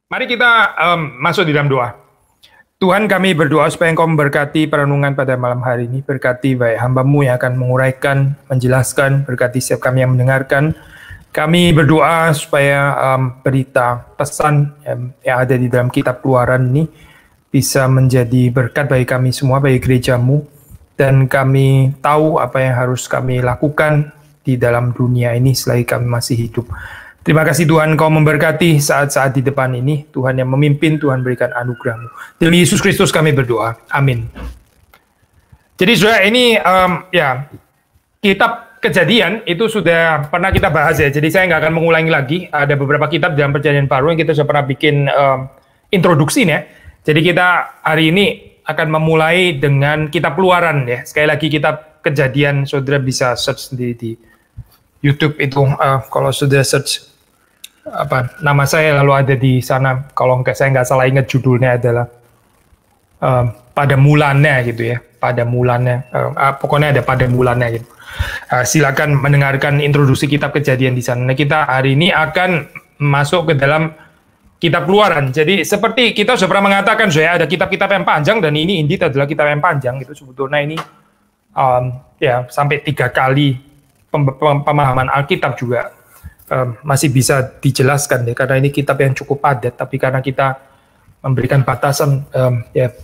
Mari kita masuk di dalam doa. Tuhan, kami berdoa supaya Engkau memberkati perenungan pada malam hari ini. Berkati baik hamba-Mu yang akan menguraikan, menjelaskan, berkati setiap kami yang mendengarkan. Kami berdoa supaya berita, pesan yang ada di dalam kitab Keluaran ini bisa menjadi berkat bagi kami semua, bagi gereja-Mu. Dan kami tahu apa yang harus kami lakukan di dalam dunia ini selagi kami masih hidup. Terima kasih Tuhan, Kau memberkati saat-saat di depan ini. Tuhan yang memimpin, Tuhan berikan anugerah-Mu. Demi Yesus Kristus kami berdoa. Amin. Jadi saudara, ini kitab Kejadian itu sudah pernah kita bahas ya. Jadi saya nggak akan mengulangi lagi. Ada beberapa kitab dalam Perjanjian Baru yang kita sudah pernah bikin introduksinya. Jadi kita hari ini akan memulai dengan kitab Keluaran ya. Sekali lagi kitab Kejadian, saudara bisa search sendiri di YouTube itu. Kalau sudah search nama saya lalu ada di sana. Kalau saya nggak salah ingat judulnya adalah pada mulannya gitu ya. Pada mulannya, pokoknya ada pada mulannya gitu. Silakan mendengarkan introduksi kitab Kejadian di sana. Nah, kita hari ini akan masuk ke dalam kitab Keluaran. Jadi seperti kita sudah pernah mengatakan, ada kitab-kitab yang panjang dan ini indeed adalah kitab yang panjang. Itu sebetulnya ini sampai 3 kali pemahaman Alkitab juga masih bisa dijelaskan ya, karena ini kitab yang cukup padat. Tapi karena kita memberikan batasan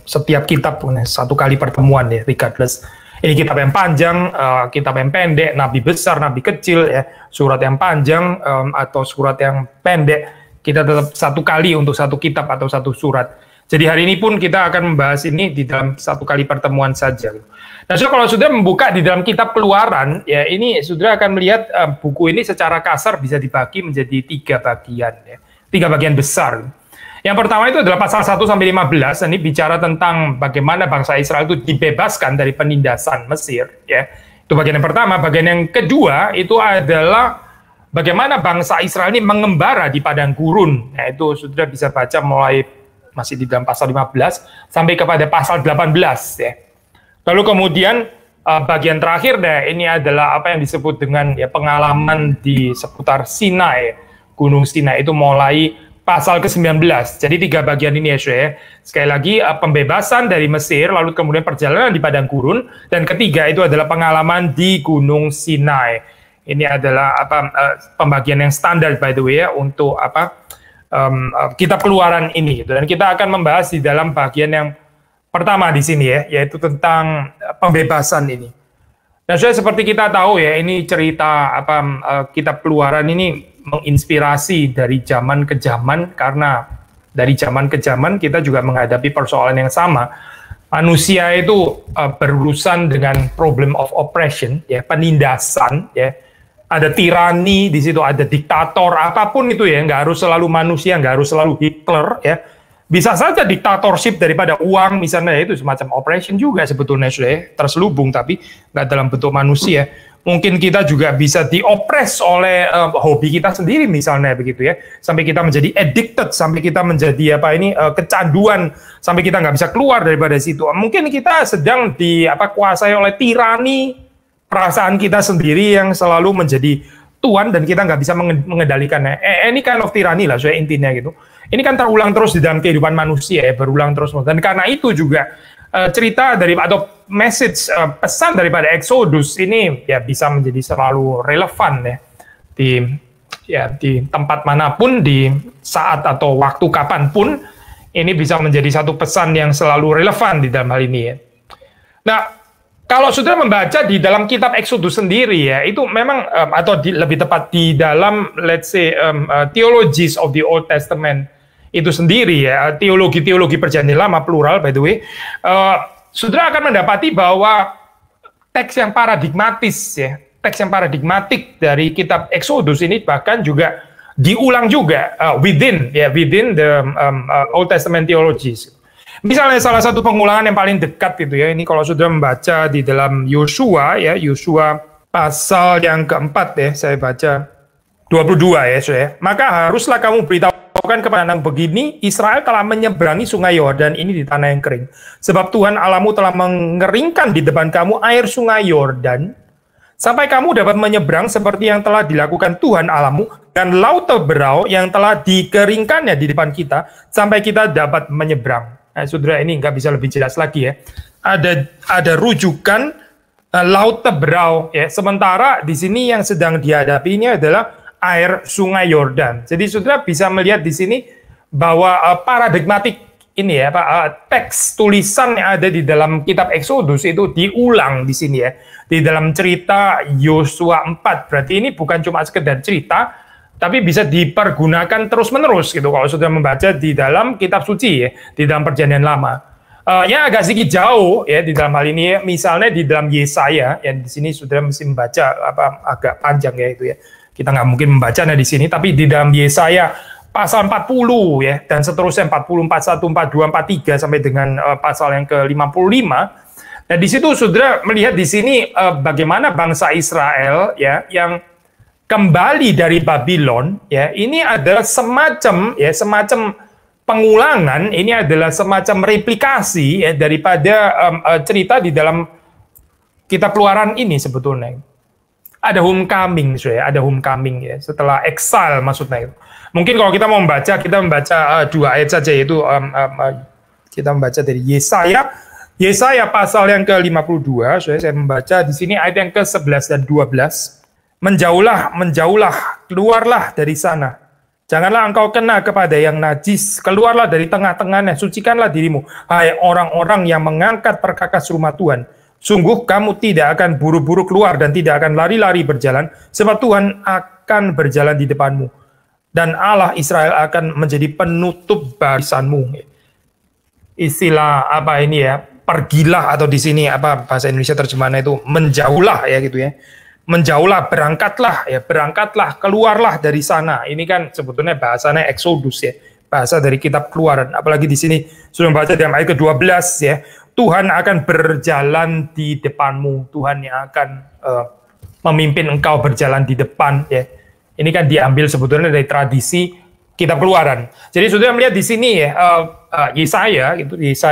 setiap kitab punya 1 kali pertemuan ya, regardless. Ini kitab yang panjang, kitab yang pendek, nabi besar, nabi kecil, ya, surat yang panjang atau surat yang pendek, kita tetap 1 kali untuk 1 kitab atau 1 surat. Jadi hari ini pun kita akan membahas ini di dalam 1 kali pertemuan saja. Nah, so kalau sudah membuka di dalam kitab Keluaran, ya ini sudah akan melihat buku ini secara kasar bisa dibagi menjadi 3 bagian, ya, 3 bagian besar. Yang pertama itu adalah pasal 1 sampai 15, ini bicara tentang bagaimana bangsa Israel itu dibebaskan dari penindasan Mesir, ya. Itu bagian yang pertama. Bagian yang kedua itu adalah bagaimana bangsa Israel ini mengembara di padang gurun. Nah, itu sudah bisa baca mulai masih di dalam pasal 15 sampai kepada pasal 18, ya. Lalu kemudian bagian terakhir ini adalah apa yang disebut dengan pengalaman di seputar Sinai, Gunung Sinai, itu mulai pasal ke-19. Jadi 3 bagian ini ya. Sekali lagi pembebasan dari Mesir, lalu kemudian perjalanan di padang gurun, dan ketiga itu adalah pengalaman di Gunung Sinai. Ini adalah pembagian yang standar by the way ya untuk kitab Keluaran ini. Dan kita akan membahas di dalam bagian yang pertama di sini ya, yaitu tentang pembebasan ini. Nah, seperti kita tahu ya, ini cerita kitab Keluaran ini menginspirasi dari zaman ke zaman, karena dari zaman ke zaman kita juga menghadapi persoalan yang sama. Manusia itu berurusan dengan problem of oppression, ya, penindasan, ya. Ada tirani di situ, ada diktator, apapun itu ya, nggak harus selalu manusia, nggak harus selalu Hitler, ya. Bisa saja diktatorship daripada uang, misalnya, itu semacam oppression juga sebetulnya sudah terselubung, tapi nggak dalam bentuk manusia. Mungkin kita juga bisa diopres oleh hobi kita sendiri misalnya begitu ya, sampai kita menjadi addicted, sampai kita menjadi kecanduan, sampai kita nggak bisa keluar daripada situ. Mungkin kita sedang kuasai oleh tirani perasaan kita sendiri yang selalu menjadi tuan dan kita nggak bisa mengendalikannya. Ini kind of tirani lah, saya intinya gitu. Ini kan terulang terus di dalam kehidupan manusia ya, berulang terus. Dan karena itu juga cerita dari atau message pesan daripada Exodus ini ya bisa menjadi selalu relevan ya di tempat manapun, di saat atau waktu kapanpun, ini bisa menjadi satu pesan yang selalu relevan di dalam hal ini ya. Nah, kalau sudah membaca di dalam kitab Exodus sendiri ya, itu memang lebih tepat di dalam let's say theologies of the Old Testament itu sendiri ya, teologi Perjanjian Lama plural by the way, saudara akan mendapati bahwa teks yang paradigmatis ya, teks yang paradigmatik dari kitab Exodus ini bahkan juga diulang juga within the Old Testament theologies. Misalnya salah satu pengulangan yang paling dekat gitu ya, ini kalau sudah membaca di dalam Yosua ya, Yosua pasal yang keempat ya, saya baca 22 ya, saudara. Maka haruslah kamu beritahukan kepada anak begini, Israel telah menyeberangi sungai Yordan ini di tanah yang kering. Sebab Tuhan Allahmu telah mengeringkan di depan kamu air sungai Yordan, sampai kamu dapat menyeberang seperti yang telah dilakukan Tuhan Allahmu, dan laut terberau yang telah dikeringkannya di depan kita, sampai kita dapat menyeberang. Nah, saudara, ini nggak bisa lebih jelas lagi ya. Ada rujukan laut terberau ya. Sementara di sini yang sedang dihadapi ini adalah air Sungai Yordan. Jadi saudara bisa melihat di sini bahwa paradigmatik ini ya, teks tulisan yang ada di dalam kitab Exodus itu diulang di sini ya. Di dalam cerita Yosua 4. Berarti ini bukan cuma sekedar cerita, tapi bisa dipergunakan terus-menerus gitu kalau sudah membaca di dalam kitab suci ya, di dalam Perjanjian Lama. Yang agak sedikit jauh ya di dalam hal ini, misalnya di dalam Yesaya, yang di sini sudah mesti membaca agak panjang ya itu ya. Kita nggak mungkin membacanya di sini, tapi di dalam Yesaya pasal 40 ya, dan seterusnya 40, 41, 42, 43 sampai dengan pasal yang ke-55. Nah, di situ saudara melihat di sini bagaimana bangsa Israel ya yang kembali dari Babylon ya, ini adalah semacam pengulangan, ini adalah semacam replikasi ya daripada cerita di dalam kitab Keluaran ini sebetulnya. Ada homecoming, ada homecoming ya, setelah exile maksudnya itu. Mungkin kalau kita mau membaca, kita membaca 2 ayat saja, yaitu kita membaca dari Yesaya pasal yang ke-52, saya membaca di sini ayat yang ke-11 dan 12. Menjauhlah, keluarlah dari sana. Janganlah engkau kena kepada yang najis, keluarlah dari tengah-tengahnya, sucikanlah dirimu, hai orang-orang yang mengangkat perkakas rumah Tuhan. Sungguh kamu tidak akan buru-buru keluar dan tidak akan lari-lari berjalan, sebab Tuhan akan berjalan di depanmu. Dan Allah Israel akan menjadi penutup barisanmu. Istilah apa ini ya? Pergilah, atau di sini apa bahasa Indonesia terjemahannya itu menjauhlah ya gitu ya. Menjauhlah, berangkatlah ya, berangkatlah, keluarlah dari sana. Ini kan sebetulnya bahasanya Exodus ya. Bahasa dari kitab Keluaran. Apalagi di sini sudah membaca dalam ayat ke-12 ya. Tuhan akan berjalan di depanmu. Tuhan yang akan memimpin engkau berjalan di depan ya. Ini kan diambil sebetulnya dari tradisi kitab Keluaran. Jadi sudah melihat di sini ya, Yesaya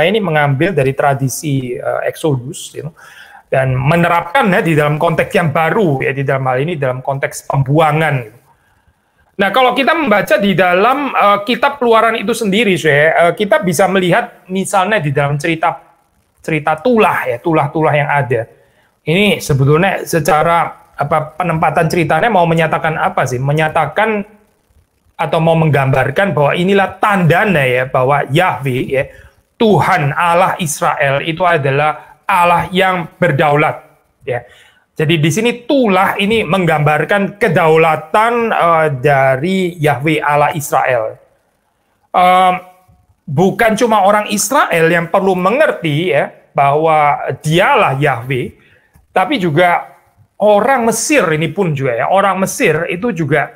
ini mengambil dari tradisi Exodus gitu, dan menerapkan ya di dalam konteks yang baru ya, di dalam hal ini dalam konteks pembuangan gitu. Nah, kalau kita membaca di dalam kitab Keluaran itu sendiri, kita bisa melihat misalnya di dalam cerita tulah ya, tulah-tulah yang ada. Ini sebetulnya secara penempatan ceritanya mau menyatakan apa sih? Menyatakan atau mau menggambarkan bahwa inilah tandanya ya, bahwa Yahweh ya, Tuhan Allah Israel itu adalah Allah yang berdaulat ya. Jadi di sini tulah ini menggambarkan kedaulatan dari Yahweh Allah Israel. Bukan cuma orang Israel yang perlu mengerti ya bahwa dialah Yahweh, tapi juga orang Mesir ini pun juga ya, orang Mesir itu juga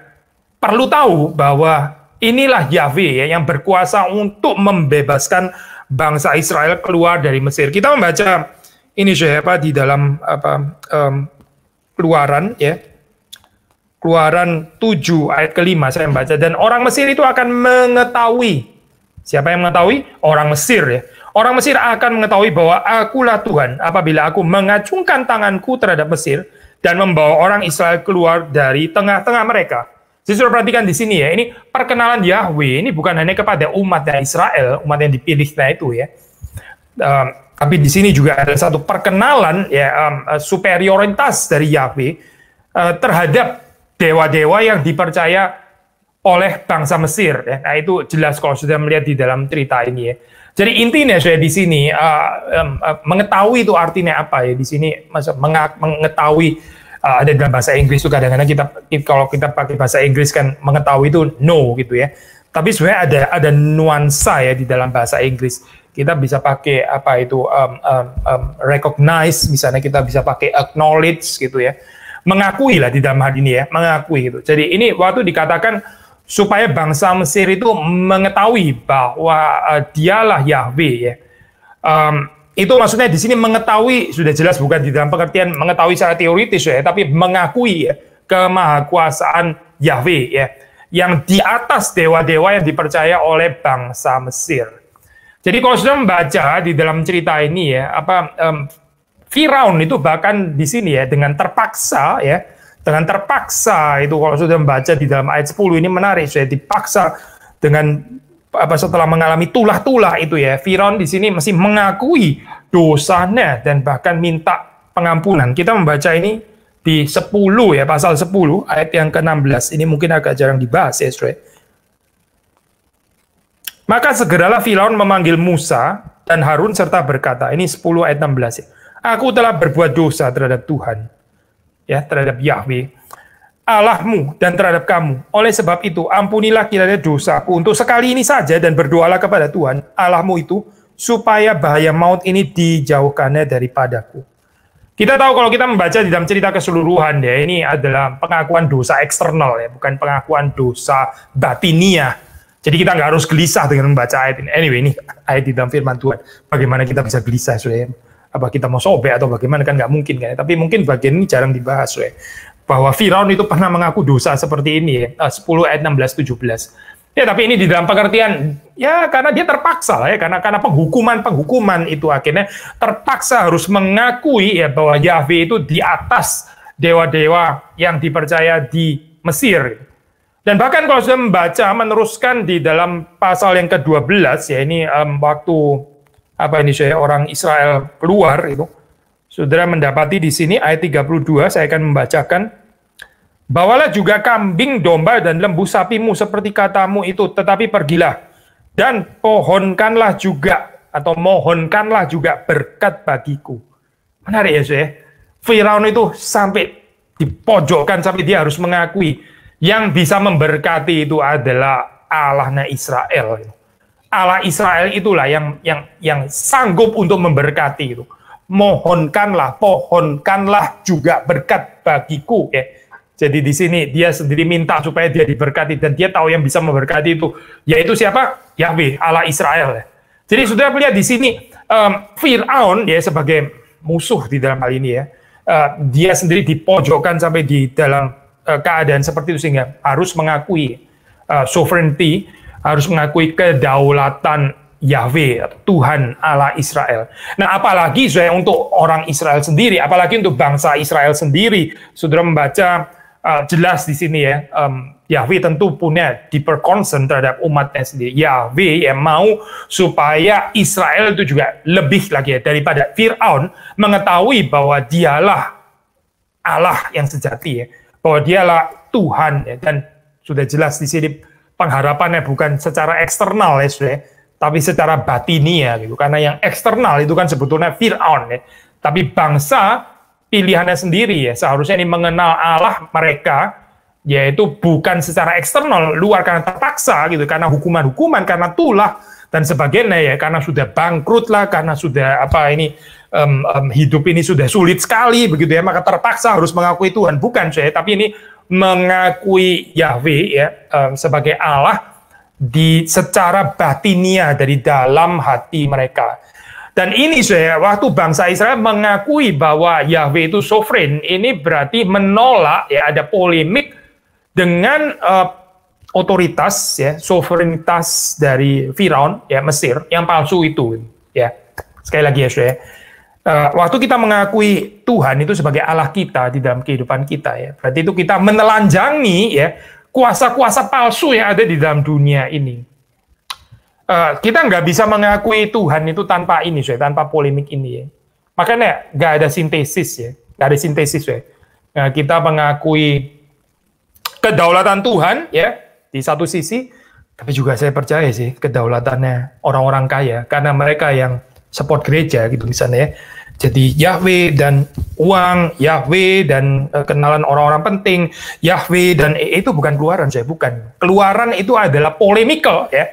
perlu tahu bahwa inilah Yahweh ya, yang berkuasa untuk membebaskan bangsa Israel keluar dari Mesir. Kita membaca ini di dalam Keluaran ya. Keluaran 7 ayat ke-5 saya membaca, dan orang Mesir itu akan mengetahui. Siapa yang mengetahui? Orang Mesir ya. Orang Mesir akan mengetahui bahwa akulah Tuhan apabila aku mengacungkan tanganku terhadap Mesir dan membawa orang Israel keluar dari tengah-tengah mereka. Jadi sudah perhatikan di sini ya, ini perkenalan Yahweh ini bukan hanya kepada umat Israel, umat yang dipilihnya itu ya. Tapi di sini juga ada satu perkenalan ya, superioritas dari Yahweh terhadap dewa-dewa yang dipercaya oleh bangsa Mesir. Ya. Nah, itu jelas kalau sudah melihat di dalam cerita ini ya. Jadi intinya saya di sini mengetahui itu artinya apa ya, di sini mengetahui ada dalam bahasa Inggris itu kadang-kadang kalau kita pakai bahasa Inggris kan mengetahui itu know gitu ya. Tapi sebenarnya ada nuansa ya di dalam bahasa Inggris. Kita bisa pakai apa itu recognize, misalnya kita bisa pakai acknowledge gitu ya. Mengakui lah di dalam hal ini ya, mengakui gitu. Jadi ini waktu dikatakan supaya bangsa Mesir itu mengetahui bahwa dialah Yahweh ya. Itu maksudnya di sini mengetahui sudah jelas bukan di dalam pengertian mengetahui secara teoritis ya, tapi mengakui ya kemahakuasaan Yahweh ya, yang di atas dewa-dewa yang dipercaya oleh bangsa Mesir. Jadi kalau sudah membaca di dalam cerita ini ya, Firaun itu bahkan di sini ya dengan terpaksa ya, dengan terpaksa itu kalau sudah membaca di dalam ayat 10 ini menarik, saya dipaksa dengan setelah mengalami tulah-tulah itu ya, Firaun di sini masih mengakui dosanya dan bahkan minta pengampunan. Kita membaca ini di 10 ya, pasal 10 ayat yang ke-16. Ini mungkin agak jarang dibahas ya, Saudara. Maka segeralah Firaun memanggil Musa dan Harun serta berkata, ini 10 ayat 16 ya. Aku telah berbuat dosa terhadap Tuhan, ya, terhadap Yahweh Allahmu dan terhadap kamu. Oleh sebab itu, ampunilah kiranya dosaku untuk sekali ini saja dan berdoalah kepada Tuhan Allahmu itu supaya bahaya maut ini dijauhkannya daripadaku. Kita tahu kalau kita membaca di dalam cerita keseluruhan ya, ini adalah pengakuan dosa eksternal ya, bukan pengakuan dosa batiniah. Jadi kita nggak harus gelisah dengan membaca ayat ini. Anyway, ini ayat di dalam firman Tuhan. Bagaimana kita bisa gelisah, Saudara? Apa kita mau sobek atau bagaimana, kan nggak mungkin kan? Tapi mungkin bagian ini jarang dibahas, Saudara. Bahwa Firaun itu pernah mengaku dosa seperti ini ya, 10 ayat 16-17. Ya, tapi ini di dalam pengertian ya karena dia terpaksa lah ya, karena penghukuman itu akhirnya terpaksa harus mengakui ya bahwa Yahweh itu di atas dewa-dewa yang dipercaya di Mesir. Dan bahkan kalau sudah membaca meneruskan di dalam pasal yang ke-12 ya, ini waktu orang Israel keluar itu, saudara mendapati di sini ayat 32, saya akan membacakan. Bawalah juga kambing, domba, dan lembu sapimu seperti katamu itu, tetapi pergilah dan mohonkanlah juga berkat bagiku. Menarik ya, saudara. Firaun itu sampai dipojokkan, sampai dia harus mengakui yang bisa memberkati itu adalah Allahnya Israel. Allah Israel itulah yang sanggup untuk memberkati itu. Pohonkanlah juga berkat bagiku ya. Jadi di sini dia sendiri minta supaya dia diberkati dan dia tahu yang bisa memberkati itu yaitu siapa? Yahweh, Allah Israel ya. Jadi sudah lihat di sini Firaun ya sebagai musuh di dalam hal ini ya. Dia sendiri dipojokkan sampai di dalam keadaan seperti itu sehingga harus mengakui sovereignty, harus mengakui kedaulatan Yahweh, Tuhan Allah Israel. Nah, apalagi saya untuk orang Israel sendiri, apalagi untuk bangsa Israel sendiri, saudara membaca jelas di sini ya, Yahweh tentu punya deeper concern terhadap umatnya sendiri. Yahweh yang mau supaya Israel itu juga lebih lagi ya, daripada Firaun mengetahui bahwa dialah Allah yang sejati ya, bahwa dialah Tuhan ya, dan sudah jelas di sini pengharapannya bukan secara eksternal ya, saudara, tapi secara batinia gitu. Karena yang eksternal itu kan sebetulnya Firaun ya. Tapi bangsa pilihannya sendiri ya, seharusnya ini mengenal Allah mereka, yaitu bukan secara eksternal, luar karena terpaksa gitu, karena hukuman-hukuman, karena tulah dan sebagainya ya, karena sudah bangkrut lah, karena sudah hidup ini sudah sulit sekali begitu ya, maka terpaksa harus mengakui Tuhan. Bukan saya, tapi ini mengakui Yahweh ya sebagai Allah secara batinia dari dalam hati mereka. Dan ini saya waktu bangsa Israel mengakui bahwa Yahweh itu sovereign, ini berarti menolak ya, ada polemik dengan otoritas ya, sovereignitas dari Firaun ya, Mesir yang palsu itu ya. Sekali lagi ya, saya waktu kita mengakui Tuhan itu sebagai Allah kita di dalam kehidupan kita ya, berarti itu kita menelanjangi ya kuasa-kuasa palsu yang ada di dalam dunia ini. Kita nggak bisa mengakui Tuhan itu tanpa ini, tanpa polemik ini ya. Makanya nggak ada sintesis ya, nggak ada sintesis ya. Nah, kita mengakui kedaulatan Tuhan ya di satu sisi, tapi juga saya percaya sih kedaulatannya orang-orang kaya, karena mereka yang support gereja gitu misalnya ya. Jadi Yahweh dan uang, Yahweh dan kenalan orang-orang penting, Yahweh dan itu bukan keluaran saya, bukan. Keluaran itu adalah polemical ya,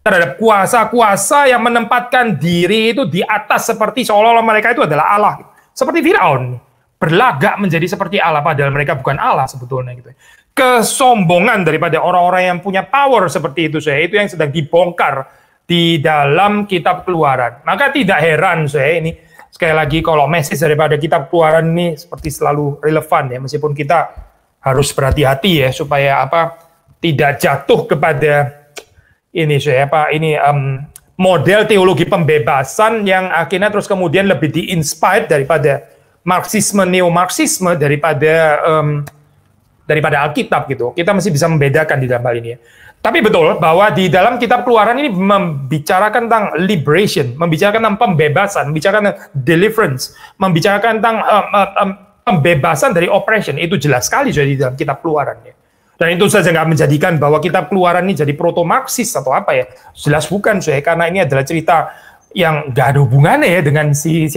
terhadap kuasa-kuasa yang menempatkan diri itu di atas seperti seolah-olah mereka itu adalah Allah. Seperti Firaun, berlagak menjadi seperti Allah, padahal mereka bukan Allah sebetulnya gitu. Kesombongan daripada orang-orang yang punya power seperti itu saya, itu yang sedang dibongkar di dalam kitab Keluaran. Maka tidak heran saya ini, sekali lagi kalau message daripada kitab Keluaran ini seperti selalu relevan ya, meskipun kita harus berhati-hati ya supaya tidak jatuh kepada ini model teologi pembebasan yang akhirnya terus kemudian lebih di-inspired daripada Marxisme, neo-Marxisme, daripada Alkitab gitu. Kita mesti bisa membedakan di dalam hal ini ya. Tapi betul bahwa di dalam kitab Keluaran ini membicarakan tentang liberation, membicarakan tentang pembebasan, membicarakan tentang deliverance, membicarakan tentang pembebasan dari oppression. Itu jelas sekali sudah di dalam kitab Keluaran ya. Dan itu saja nggak menjadikan bahwa kitab Keluaran ini jadi proto-Marxis atau apa ya. Jelas bukan saya, karena ini adalah cerita yang nggak ada hubungannya ya dengan si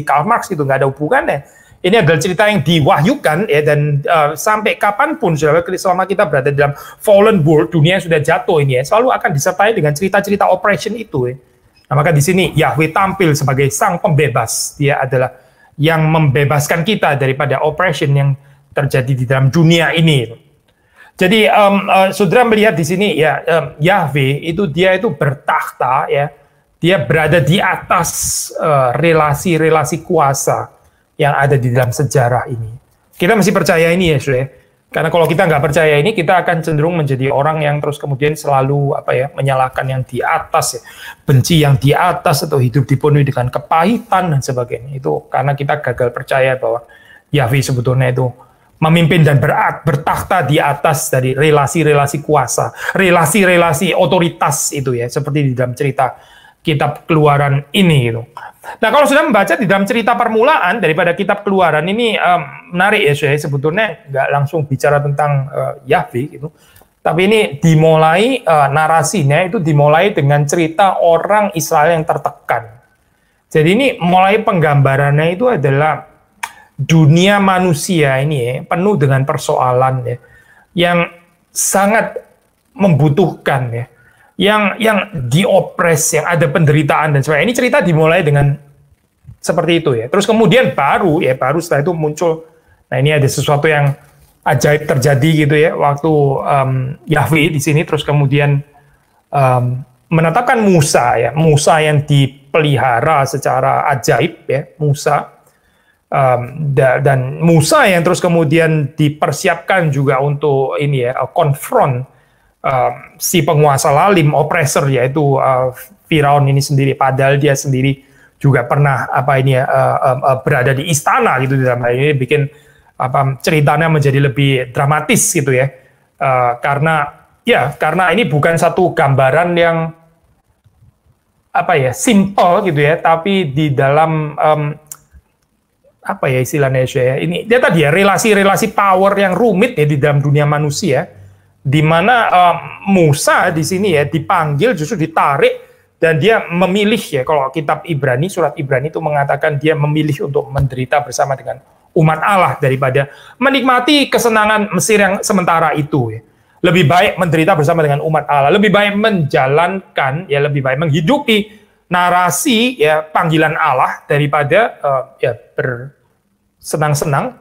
Karl Marx itu, nggak ada hubungannya. Ini adalah cerita yang diwahyukan ya, dan sampai kapanpun selama kita berada dalam fallen world, dunia yang sudah jatuh ini ya, selalu akan disertai dengan cerita-cerita oppression itu ya. Nah, maka di sini Yahweh tampil sebagai sang pembebas. Dia adalah yang membebaskan kita daripada oppression yang terjadi di dalam dunia ini. Jadi saudara melihat di sini ya, Yahweh itu dia itu bertakhta ya, dia berada di atas relasi-relasi kuasa yang ada di dalam sejarah ini. Kita mesti percaya ini ya, saudara. Karena kalau kita nggak percaya ini, kita akan cenderung menjadi orang yang terus kemudian selalu menyalahkan yang di atas, ya. Benci yang di atas, atau hidup dipenuhi dengan kepahitan dan sebagainya. Itu karena kita gagal percaya bahwa Yahweh sebetulnya itu memimpin dan bertakhta di atas dari relasi-relasi kuasa, relasi-relasi otoritas itu ya, seperti di dalam cerita kitab Keluaran ini gitu. Nah, kalau sudah membaca di dalam cerita permulaan daripada kitab Keluaran ini menarik ya, saya sebetulnya nggak langsung bicara tentang Yahweh gitu, tapi ini dimulai narasinya itu dimulai dengan cerita orang Israel yang tertekan. Jadi ini mulai penggambarannya itu adalah dunia manusia ini ya, penuh dengan persoalan ya, yang sangat membutuhkan ya, yang diopres, yang ada penderitaan dan sebagainya. Ini cerita dimulai dengan seperti itu ya. Terus kemudian baru setelah itu muncul, nah ini ada sesuatu yang ajaib terjadi gitu ya, waktu Yahweh di sini terus kemudian menetapkan Musa ya, Musa yang dipelihara secara ajaib ya, Musa. Dan Musa yang terus kemudian dipersiapkan juga untuk ini ya, konfront si penguasa lalim, oppressor, yaitu Firaun ini sendiri, padahal dia sendiri juga pernah berada di istana gitu. Dalam hal ini bikin ceritanya menjadi lebih dramatis gitu ya, karena ini bukan satu gambaran yang simple gitu ya, tapi di dalam istilahnya ya, ini dia tadi ya, relasi-relasi power yang rumit ya di dalam dunia manusia, di mana Musa di sini ya dipanggil, justru ditarik, dan dia memilih ya, kalau kitab Ibrani, surat Ibrani itu mengatakan dia memilih untuk menderita bersama dengan umat Allah daripada menikmati kesenangan Mesir yang sementara itu ya. Lebih baik menderita bersama dengan umat Allah, lebih baik menjalankan ya, lebih baik menghidupi narasi ya panggilan Allah daripada bersenang-senang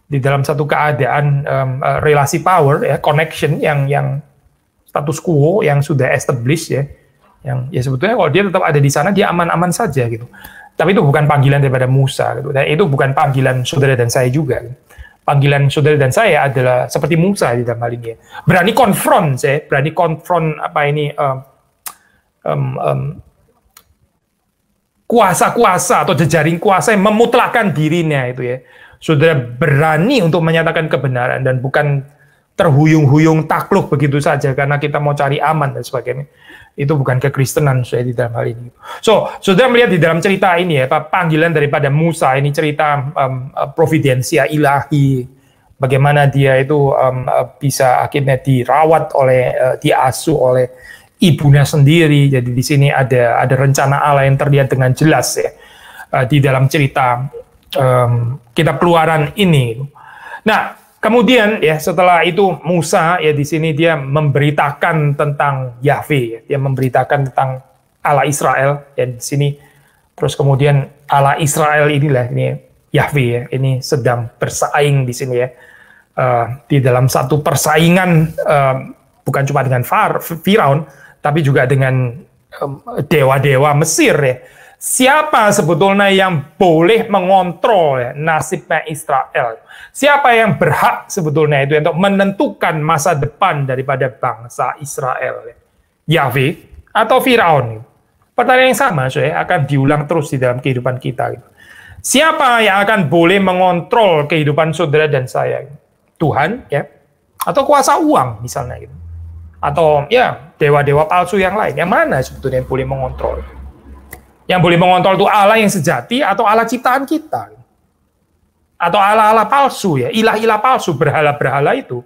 di dalam satu keadaan relasi power ya, connection yang status quo yang sudah established ya, yang ya sebetulnya kalau dia tetap ada di sana dia aman-aman saja gitu. Tapi itu bukan panggilan daripada Musa gitu, dan itu bukan panggilan saudara dan saya juga gitu. Panggilan saudara dan saya adalah seperti Musa di dalam hal ini ya. Berani konfront kuasa-kuasa atau jejaring kuasa yang memutlakkan dirinya itu ya. Saudara berani untuk menyatakan kebenaran dan bukan terhuyung-huyung takluk begitu saja karena kita mau cari aman dan sebagainya. Itu bukan kekristenan saya di dalam hal ini. So, saudara melihat di dalam cerita ini ya, panggilan daripada Musa ini cerita providensia ilahi, bagaimana dia itu bisa akhirnya dirawat diasuh oleh ibunya sendiri. Jadi di sini ada rencana Allah yang terlihat dengan jelas ya di dalam cerita kitab Keluaran ini. Nah, kemudian ya setelah itu Musa ya di sini dia memberitakan tentang Yahweh, ya. Dia memberitakan tentang Allah Israel ya di sini. Terus kemudian Allah Israel inilah ini Yahweh ya, ini sedang bersaing di sini ya. Di dalam satu persaingan bukan cuma dengan Firaun tapi juga dengan dewa-dewa Mesir ya. Siapa sebetulnya yang boleh mengontrol ya, nasibnya Israel? Siapa yang berhak sebetulnya itu untuk menentukan masa depan daripada bangsa Israel? Ya? Yahweh atau Firaun? Pertanyaan yang sama, akan diulang terus di dalam kehidupan kita. Gitu. Siapa yang akan boleh mengontrol kehidupan saudara dan saya? Tuhan, ya, atau kuasa uang misalnya, gitu. Atau ya dewa-dewa palsu yang lain. Yang mana sebetulnya yang boleh mengontrol? Yang boleh mengontrol itu Allah yang sejati atau Allah ciptaan kita? Atau Allah-Allah palsu, ya, ilah-ilah palsu, berhala-berhala itu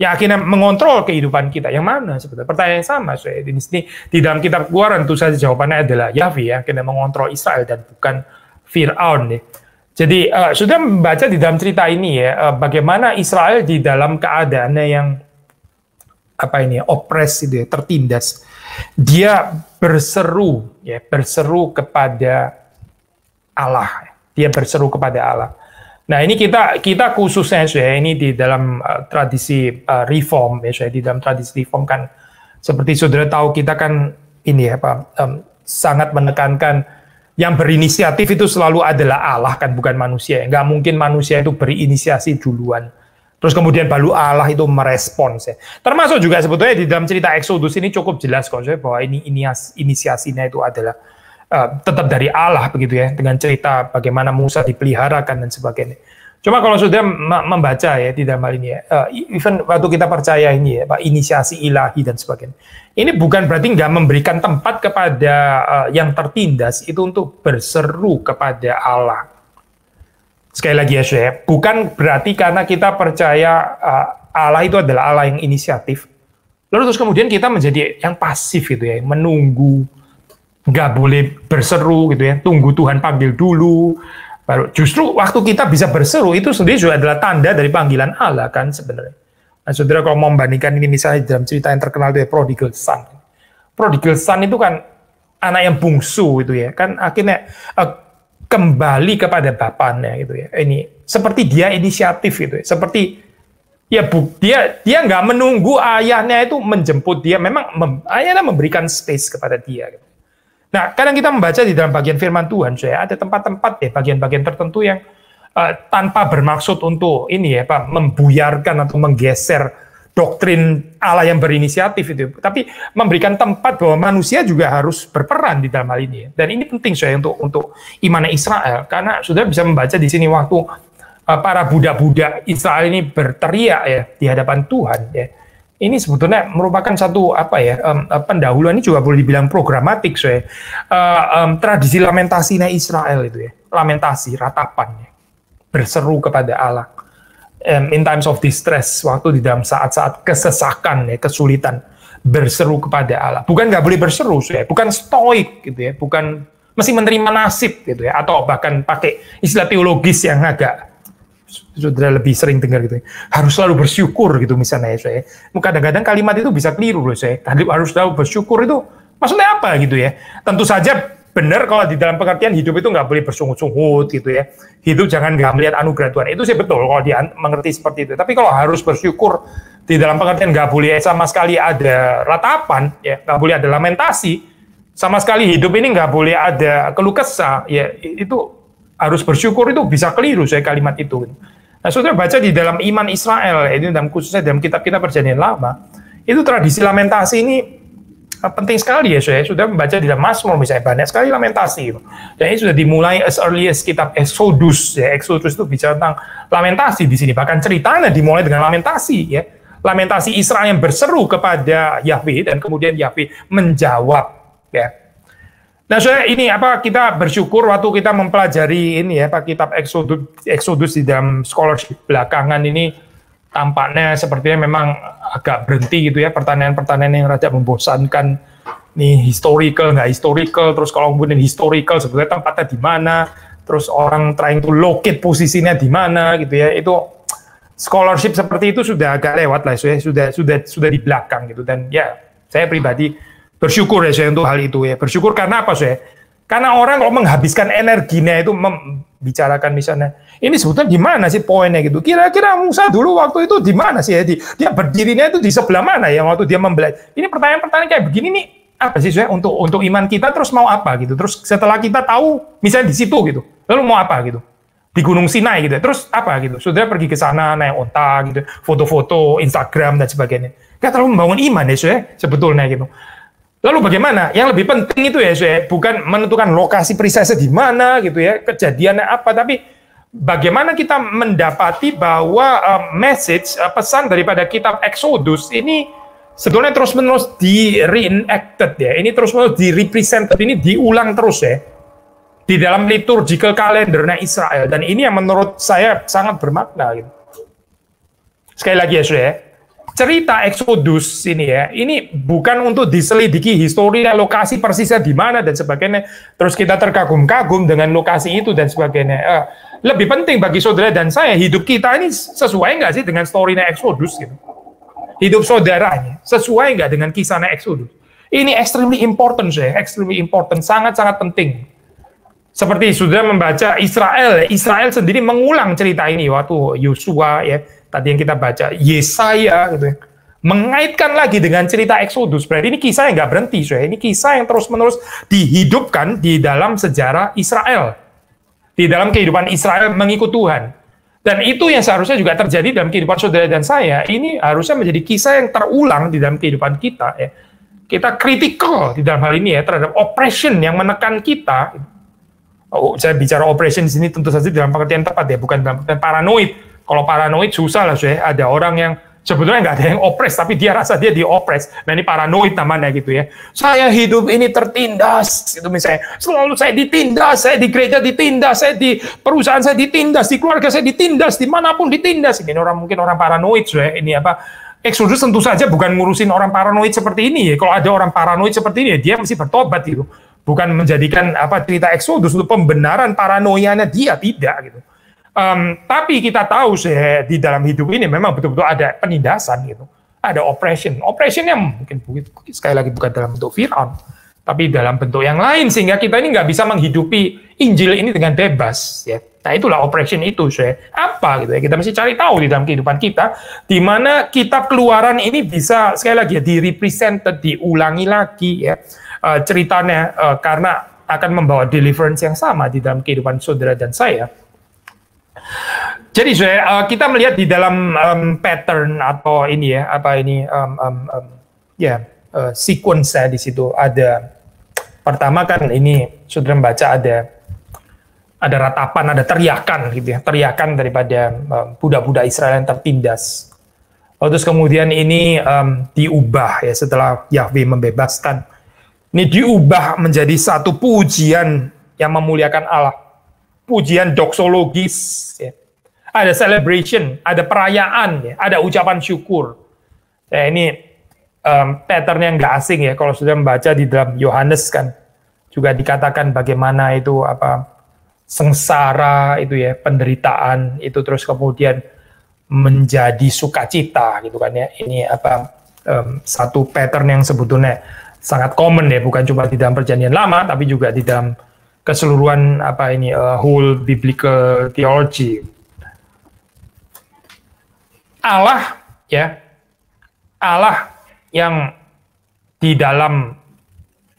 yang akhirnya mengontrol kehidupan kita. Yang mana sebetulnya? Pertanyaan yang sama, di sini di dalam kitab Keluaran tentu saja jawabannya adalah Yahweh yang akhirnya mengontrol Israel dan bukan Fir'aun. Ya. Jadi sudah membaca di dalam cerita ini ya, bagaimana Israel di dalam keadaannya yang opres itu ya, tertindas. Dia berseru kepada Allah. Dia berseru kepada Allah. Nah, ini kita khususnya ini di dalam tradisi reform ya, di dalam tradisi reform kan seperti saudara tahu kita kan ini sangat menekankan yang berinisiatif itu selalu adalah Allah kan, bukan manusia. Nggak mungkin manusia itu berinisiasi duluan. Terus kemudian baru Allah itu merespons ya. Termasuk juga sebetulnya di dalam cerita Exodus ini cukup jelas kok bahwa ini inisiasinya itu adalah tetap dari Allah begitu ya, dengan cerita bagaimana Musa dipeliharakan dan sebagainya. Cuma kalau sudah membaca ya di dalam hal ini ya, even waktu kita percaya ini ya, inisiasi ilahi dan sebagainya. Ini bukan berarti nggak memberikan tempat kepada yang tertindas itu untuk berseru kepada Allah. Sekali lagi ya, bukan berarti karena kita percaya Allah itu adalah Allah yang inisiatif, lalu terus kemudian kita menjadi yang pasif gitu ya, menunggu, nggak boleh berseru gitu ya, tunggu Tuhan panggil dulu. Baru justru waktu kita bisa berseru itu sendiri juga adalah tanda dari panggilan Allah kan sebenarnya. Nah, saudara kalau mau membandingkan ini misalnya dalam cerita yang terkenal itu ya, Prodigal Son. Prodigal Son itu kan anak yang bungsu itu ya, kan akhirnya kembali kepada bapaknya gitu ya. Ini seperti dia inisiatif gitu ya, seperti ya dia nggak menunggu ayahnya itu menjemput dia, memang ayahnya memberikan space kepada dia. Gitu. Nah, kadang kita membaca di dalam bagian firman Tuhan, ada tempat-tempat ya, bagian-bagian tertentu yang tanpa bermaksud untuk ini ya, membuyarkan atau menggeser doktrin Allah yang berinisiatif itu, tapi memberikan tempat bahwa manusia juga harus berperan di dalam hal ini. Dan ini penting untuk iman Israel, karena sudah bisa membaca di sini waktu para budak-budak Israel ini berteriak ya di hadapan Tuhan ya. Ini sebetulnya merupakan satu pendahuluan, ini juga boleh dibilang programatik tradisi lamentasinya Israel itu ya, lamentasi, ratapan ya, berseru kepada Allah in times of distress, waktu di dalam saat-saat kesesakan ya, kesulitan, berseru kepada Allah. Bukan nggak boleh berseru bukan stoik gitu ya, bukan mesti menerima nasib gitu ya, atau bahkan pakai istilah teologis yang agak sudah lebih sering dengar gitu ya. Harus selalu bersyukur gitu misalnya ya. Kadang-kadang kalimat itu bisa keliru loh harus selalu bersyukur itu maksudnya apa gitu ya. Tentu saja benar kalau di dalam pengertian hidup itu nggak boleh bersungut-sungut gitu ya. Hidup jangan nggak melihat anugerah Tuhan. Itu sih betul kalau dia mengerti seperti itu. Tapi kalau harus bersyukur di dalam pengertian nggak boleh sama sekali ada ratapan ya, nggak boleh ada lamentasi. Sama sekali hidup ini nggak boleh ada keluh kesah ya, itu harus bersyukur itu bisa keliru kalimat itu. Nah, saudara baca di dalam iman Israel, ini dalam khususnya dalam kitab-kitab Perjanjian Lama, itu tradisi lamentasi ini penting sekali ya, sudah membaca di dalam Mazmur misalnya banyak sekali lamentasi. Dan ini sudah dimulai as early as kitab Exodus ya. Exodus itu bicara tentang lamentasi di sini, bahkan ceritanya dimulai dengan lamentasi ya. Lamentasi Israel yang berseru kepada Yahweh dan kemudian Yahweh menjawab ya. Nah, ini kita bersyukur waktu kita mempelajari ini ya, kitab Exodus di dalam scholarship belakangan ini tampaknya sepertinya memang agak berhenti gitu ya, pertanyaan-pertanyaan yang rada membosankan nih, historical nggak historical, terus kalau kemudian historical sebetulnya tempatnya di mana, terus orang trying to locate posisinya di mana gitu ya, itu scholarship seperti itu sudah agak lewat lah, sudah di belakang gitu. Dan ya saya pribadi bersyukur ya untuk hal itu ya. Bersyukur karena apa Karena orang kalau menghabiskan energinya itu membicarakan misalnya, ini sebetulnya di mana sih poinnya gitu. Kira-kira Musa dulu waktu itu di mana sih ya? Dia berdirinya itu di sebelah mana ya waktu dia membelai. Ini pertanyaan-pertanyaan kayak begini nih apa sih untuk iman kita, terus mau apa gitu. Terus setelah kita tahu misalnya di situ gitu, lalu mau apa gitu. Di Gunung Sinai gitu. Terus apa gitu. Saudara pergi ke sana naik onta gitu, foto-foto Instagram dan sebagainya. Gak terlalu membangun iman ya sebetulnya gitu. Lalu bagaimana? Yang lebih penting itu ya, bukan menentukan lokasi precisnya di mana gitu ya, kejadiannya apa, tapi bagaimana kita mendapati bahwa message, pesan daripada kitab Exodus ini sebetulnya terus-menerus di reenacted ya, ini terus-menerus di represented, ini diulang terus ya di dalam liturgical kalendernya Israel, dan ini yang menurut saya sangat bermakna gitu. Sekali lagi ya, saudara, cerita Exodus ini ya, ini bukan untuk diselidiki histori lokasi persisnya di mana dan sebagainya, terus kita terkagum-kagum dengan lokasi itu dan sebagainya. Lebih penting bagi saudara dan saya, hidup kita ini sesuai nggak sih dengan story-nya Exodus gitu? Hidup saudaranya sesuai nggak dengan kisahnya Exodus? Ini extremely important, saya, extremely important, sangat-sangat penting. Seperti sudah membaca Israel sendiri mengulang cerita ini waktu Yosua ya, tadi yang kita baca, Yesaya gitu ya, mengaitkan lagi dengan cerita Exodus. Berarti ini kisah yang nggak berhenti, saya. Ini kisah yang terus-menerus dihidupkan di dalam sejarah Israel, di dalam kehidupan Israel mengikut Tuhan. Dan itu yang seharusnya juga terjadi dalam kehidupan saudara dan saya. Ini harusnya menjadi kisah yang terulang di dalam kehidupan kita. Ya. Kita kritikal di dalam hal ini ya terhadap oppression yang menekan kita. Oh, saya bicara oppression di sini tentu saja dalam pengertian tepat ya, bukan dalam pengertian paranoid. Kalau paranoid susah lah, ada orang yang sebetulnya nggak ada yang opres, tapi dia rasa dia diopres. Nah ini paranoid namanya gitu ya. Saya hidup ini tertindas, itu misalnya. Selalu saya ditindas, saya di gereja ditindas, saya di perusahaan saya ditindas, di keluarga saya ditindas, dimanapun ditindas. Ini orang mungkin orang paranoid, ini apa? Exodus tentu saja bukan ngurusin orang paranoid seperti ini ya. Kalau ada orang paranoid seperti ini, dia mesti bertobat gitu. Bukan menjadikan apa cerita Exodus untuk pembenaran paranoianya dia, tidak gitu. Tapi kita tahu sih di dalam hidup ini memang betul-betul ada penindasan gitu, ada oppression yang mungkin sekali lagi bukan dalam bentuk Firaun, tapi dalam bentuk yang lain sehingga kita ini nggak bisa menghidupi Injil ini dengan bebas ya. Nah itulah oppression itu saya apa gitu ya, kita mesti cari tahu di dalam kehidupan kita di mana kitab Keluaran ini bisa sekali lagi ya direpresented, diulangi lagi ya ceritanya karena akan membawa deliverance yang sama di dalam kehidupan saudara dan saya. Jadi kita melihat di dalam pattern atau ini ya apa ini sequence di situ ada pertama kan ini saudara membaca ada ratapan, ada teriakan gitu ya, teriakan daripada budak-budak Israel yang tertindas. Terus kemudian ini diubah ya setelah Yahweh membebaskan. Ini diubah menjadi satu pujian yang memuliakan Allah. Pujian doksologis, ya. Ada celebration, ada perayaan, ya. Ada ucapan syukur. Ya, ini pattern yang nggak asing ya. Kalau sudah membaca di dalam Yohanes kan juga dikatakan bagaimana itu apa sengsara itu ya, penderitaan itu terus kemudian menjadi sukacita gitu kan ya. Ini apa satu pattern yang sebetulnya sangat common ya, bukan cuma di dalam Perjanjian Lama tapi juga di dalam keseluruhan apa ini whole biblical theology. Allah ya, Allah yang di dalam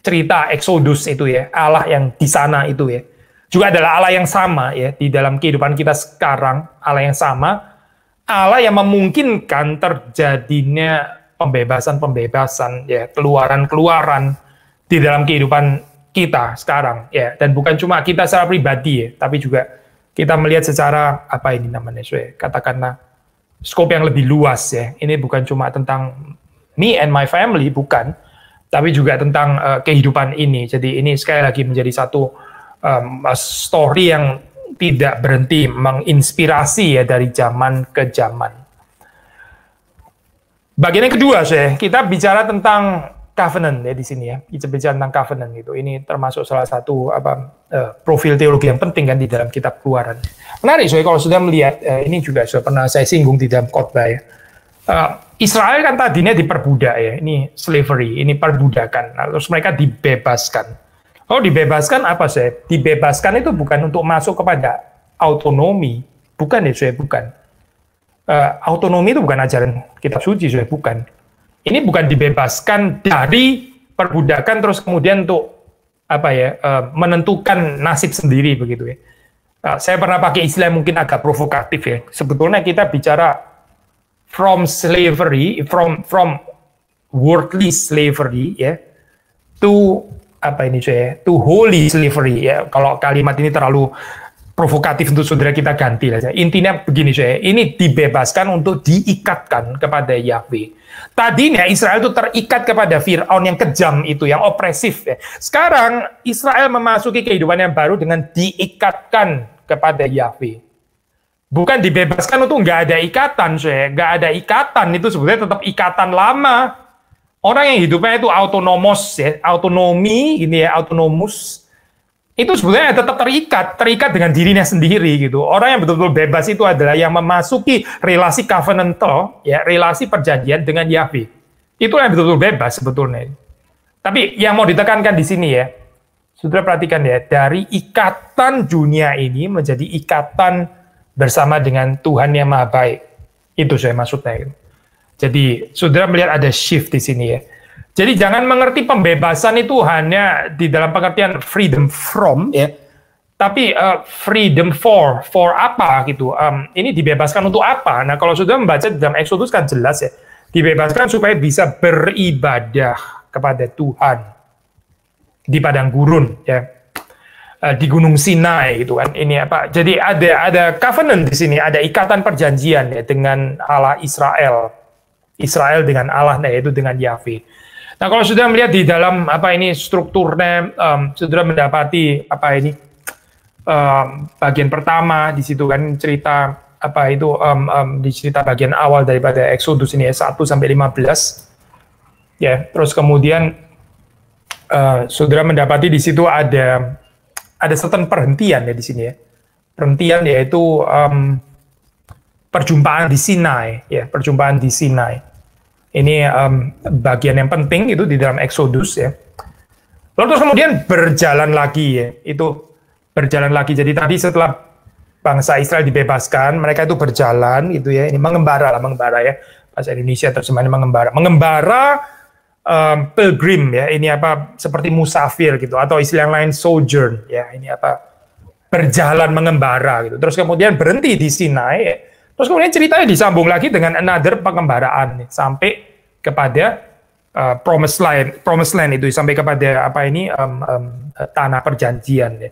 cerita Exodus itu ya, Allah yang di sana itu ya, juga adalah Allah yang sama ya di dalam kehidupan kita sekarang, Allah yang sama, Allah yang memungkinkan terjadinya pembebasan ya, keluaran di dalam kehidupan kita sekarang ya, dan bukan cuma kita secara pribadi ya, tapi juga kita melihat secara apa ini namanya katakanlah skop yang lebih luas ya. Ini bukan cuma tentang me and my family, bukan, tapi juga tentang kehidupan ini. Jadi ini sekali lagi menjadi satu story yang tidak berhenti menginspirasi ya dari zaman ke zaman. Bagian yang kedua, kita bicara tentang covenant ya di sini ya. Kita bicara tentang covenant gitu. Ini termasuk salah satu profil teologi yang penting kan di dalam kitab Keluaran. Menarik, kalau sudah melihat ini juga sudah pernah saya singgung di dalam khotbah ya. Israel kan tadinya diperbudak ya. Ini slavery, ini perbudakan. Terus mereka dibebaskan. Oh, dibebaskan apa sih? Dibebaskan itu bukan untuk masuk kepada autonomi, bukan ya, bukan. Autonomi itu bukan ajaran kitab suci, bukan. Ini bukan dibebaskan dari perbudakan terus kemudian untuk apa ya menentukan nasib sendiri begitu ya. Saya pernah pakai istilah mungkin agak provokatif ya. Sebetulnya kita bicara from slavery, from worldly slavery ya, to apa ini cuy, to holy slavery ya. Kalau kalimat ini terlalu provokatif untuk saudara kita ganti lah. Intinya begini cuy, ini dibebaskan untuk diikatkan kepada Yahweh. Tadinya Israel itu terikat kepada Fir'aun yang kejam itu, yang opresif ya. Sekarang Israel memasuki kehidupan yang baru dengan diikatkan kepada Yahweh. Bukan dibebaskan untuk nggak ada ikatan, nggak ada ikatan, itu sebetulnya tetap ikatan lama. Orang yang hidupnya itu autonomos, ya, autonomi, ini ya, autonomus, itu sebetulnya tetap terikat dengan dirinya sendiri gitu. Orang yang betul-betul bebas itu adalah yang memasuki relasi covenantal, ya, relasi perjanjian dengan Yahweh. Itu yang betul-betul bebas sebetulnya. Tapi yang mau ditekankan di sini ya, saudara perhatikan ya, dari ikatan dunia ini menjadi ikatan bersama dengan Tuhan yang Maha Baik. Itu saya maksudnya. Jadi, saudara melihat ada shift di sini ya. Jadi, jangan mengerti pembebasan itu hanya di dalam pengertian freedom from, ya. Tapi freedom for apa gitu. Ini dibebaskan untuk apa? Nah, kalau saudara membaca di dalam Exodus kan jelas ya. Dibebaskan supaya bisa beribadah kepada Tuhan di padang gurun, ya. Di Gunung Sinai gitu kan. Ini apa? Jadi ada covenant di sini, ada ikatan perjanjian ya dengan Allah Israel. Israel dengan Allah, yaitu dengan Yahweh. Nah, kalau sudah melihat di dalam apa ini strukturnya, sudah mendapati apa ini bagian pertama di situ kan cerita apa itu di cerita bagian awal daripada Exodus ini ya 1 sampai 15. Ya, terus kemudian saudara mendapati di situ ada certain perhentian ya di sini ya. Perhentian yaitu perjumpaan di Sinai ya, perjumpaan di Sinai. Ini bagian yang penting itu di dalam Exodus ya. Lalu terus kemudian berjalan lagi ya. Itu berjalan lagi. Jadi tadi setelah bangsa Israel dibebaskan, mereka itu berjalan gitu ya. Ini mengembara ya. Bahasa Indonesia terjemahannya mengembara. Mengembara pilgrim ya, ini apa seperti musafir gitu, atau istilah yang lain sojourn ya, ini apa berjalan mengembara gitu. Terus kemudian berhenti di Sinai ya. Terus kemudian ceritanya disambung lagi dengan another pengembaraan nih, sampai kepada promised land itu, sampai kepada apa ini tanah perjanjian ya.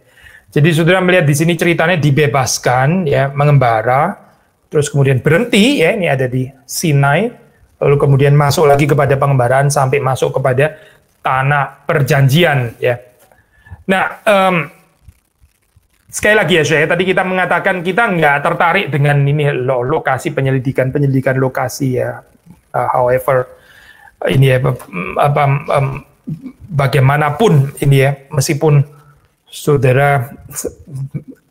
Jadi saudara melihat di sini ceritanya dibebaskan ya, mengembara, terus kemudian berhenti ya, ini ada di Sinai. Lalu kemudian masuk lagi kepada pengembaraan sampai masuk kepada tanah perjanjian ya. Nah, sekali lagi ya saya tadi kita mengatakan kita nggak tertarik dengan ini lokasi penyelidikan lokasi ya. However ini ya bagaimanapun ini ya, meskipun saudara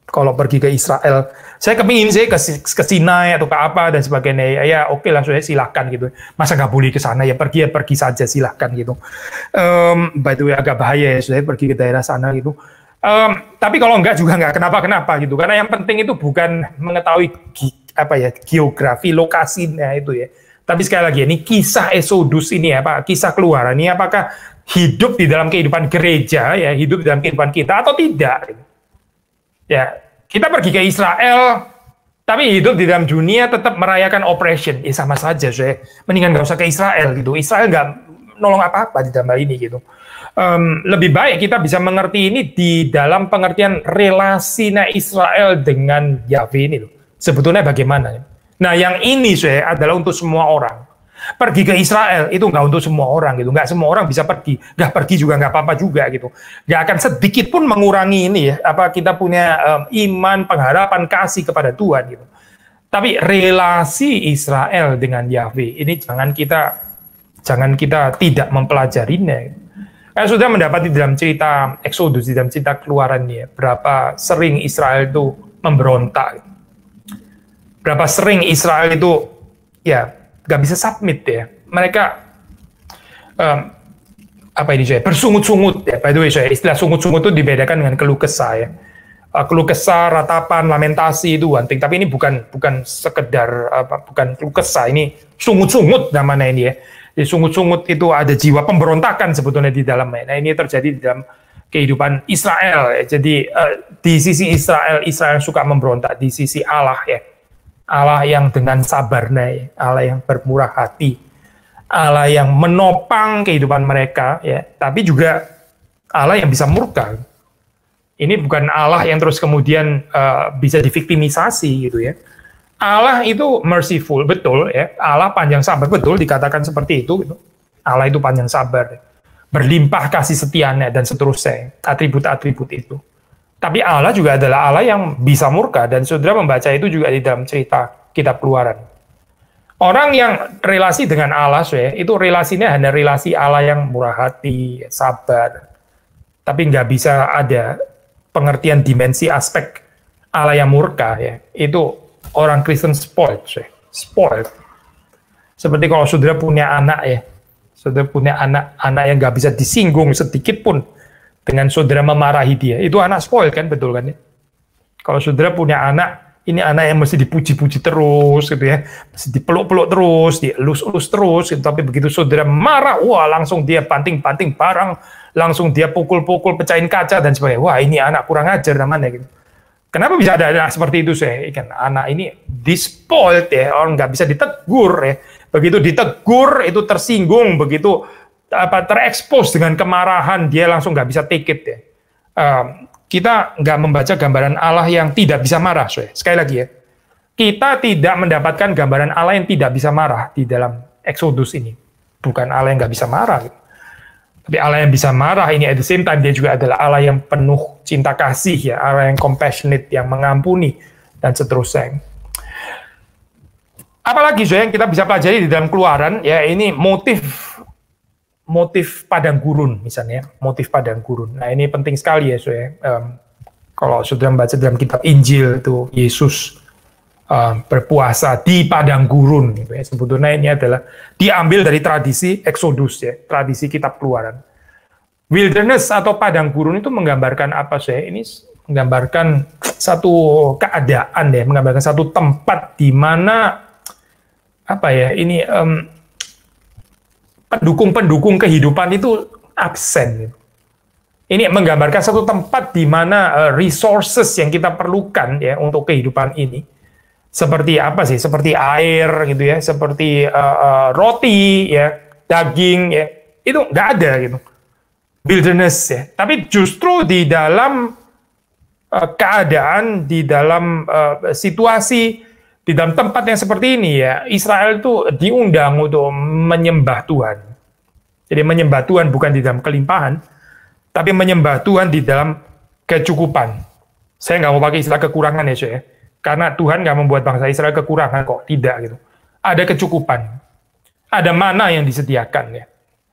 kalau pergi ke Israel, saya kepingin saya ke Sinai atau ke apa dan sebagainya, ya oke lah, saya silahkan gitu. Masa nggak boleh ke sana, ya pergi saja silahkan gitu. By the way agak bahaya ya, saya pergi ke daerah sana gitu. Tapi kalau enggak juga nggak kenapa-kenapa gitu, karena yang penting itu bukan mengetahui geografi lokasinya itu ya. Tapi sekali lagi ini kisah Exodus ini ya Pak, kisah Keluaran ini apakah hidup di dalam kehidupan gereja ya, hidup di dalam kehidupan kita atau tidak? Gitu. Ya, kita pergi ke Israel, tapi hidup di dalam dunia tetap merayakan oppression. Ya sama saja, saya mendingan nggak usah ke Israel gitu. Israel nggak nolong apa-apa di dalam hal ini gitu. Lebih baik kita bisa mengerti ini di dalam pengertian relasi Israel dengan Yahweh ini loh. Sebetulnya bagaimana? Nah, yang ini saya adalah untuk semua orang. Pergi ke Israel itu nggak untuk semua orang gitu, nggak semua orang bisa pergi, nggak pergi juga nggak apa-apa juga gitu, nggak akan sedikit pun mengurangi ini ya apa kita punya iman, pengharapan, kasih kepada Tuhan gitu. Tapi relasi Israel dengan Yahweh ini jangan kita tidak mempelajarinya. Saya sudah mendapati dalam cerita Exodus, di dalam cerita Keluaran ya, berapa sering Israel itu memberontak, berapa sering Israel itu ya nggak bisa submit ya. Mereka bersungut-sungut ya. By the way, istilah sungut-sungut itu dibedakan dengan keluh kesah ya. Keluh kesah, ratapan, lamentasi itu one thing. Tapi ini bukan sekedar bukan keluh kesah. Ini sungut-sungut namanya ini ya. Di sungut-sungut itu ada jiwa pemberontakan sebetulnya di dalamnya. Nah, ini terjadi di dalam kehidupan Israel ya. Jadi di sisi Israel suka memberontak. Di sisi Allah ya, Allah yang dengan sabarnya, Allah yang bermurah hati, Allah yang menopang kehidupan mereka, ya. Tapi juga Allah yang bisa murka. Ini bukan Allah yang terus kemudian bisa diviktimisasi gitu ya. Allah itu merciful, betul ya. Allah panjang sabar, betul dikatakan seperti itu. Gitu. Allah itu panjang sabar, berlimpah kasih setianya dan seterusnya, atribut-atribut itu. Tapi Allah juga adalah Allah yang bisa murka, dan saudara membaca itu juga di dalam cerita kitab Keluaran. Orang yang relasi dengan Allah, itu relasinya hanya relasi Allah yang murah hati, sabar. Tapi nggak bisa ada pengertian dimensi aspek Allah yang murka, ya. Itu orang Kristen spoiled, spoiled. Seperti kalau saudara punya anak, ya. Saudara punya anak yang nggak bisa disinggung sedikit pun dengan saudara memarahi dia. Itu anak spoiled kan, betul kan? Ya? Kalau saudara punya anak, ini anak yang mesti dipuji-puji terus, gitu ya, mesti dipeluk-peluk terus, dielus-elus terus, gitu. Tapi begitu saudara marah, wah langsung dia banting-banting barang, langsung dia pukul-pukul, pecahin kaca dan sebagainya. Wah ini anak kurang ajar namanya. Gitu. Kenapa bisa ada anak seperti itu saya? Ikan anak ini dispoiled ya, orang nggak bisa ditegur ya. Begitu ditegur itu tersinggung, begitu terekspos dengan kemarahan dia langsung nggak bisa take it ya. Kita nggak membaca gambaran Allah yang tidak bisa marah, sekali lagi ya. Kita tidak mendapatkan gambaran Allah yang tidak bisa marah di dalam Exodus ini. Bukan Allah yang nggak bisa marah. Gitu. Tapi Allah yang bisa marah ini at the same time dia juga adalah Allah yang penuh cinta kasih ya, Allah yang compassionate, yang mengampuni dan seterusnya. Apalagi yang kita bisa pelajari di dalam Keluaran ya, ini motif padang gurun misalnya, motif padang gurun. Nah ini penting sekali ya, kalau sudah membaca dalam kitab Injil itu Yesus berpuasa di padang gurun. Gitu ya. Sebetulnya ini adalah diambil dari tradisi Exodus ya, tradisi kitab Keluaran. Wilderness atau padang gurun itu menggambarkan apa sih? Ini menggambarkan satu keadaan ya, menggambarkan satu tempat di mana apa ya? Ini pendukung-pendukung kehidupan itu absen. Gitu. Ini menggambarkan satu tempat di mana resources yang kita perlukan ya untuk kehidupan ini. Seperti apa sih? Seperti air gitu ya, seperti roti ya, daging ya, itu nggak ada gitu. Wilderness ya. Tapi justru di dalam keadaan, di dalam situasi, di dalam tempat yang seperti ini ya, Israel itu diundang untuk menyembah Tuhan. Jadi menyembah Tuhan bukan di dalam kelimpahan, tapi menyembah Tuhan di dalam kecukupan. Saya nggak mau pakai istilah kekurangan ya, karena Tuhan nggak membuat bangsa Israel kekurangan kok, tidak gitu. Ada kecukupan, ada mana yang disediakan ya,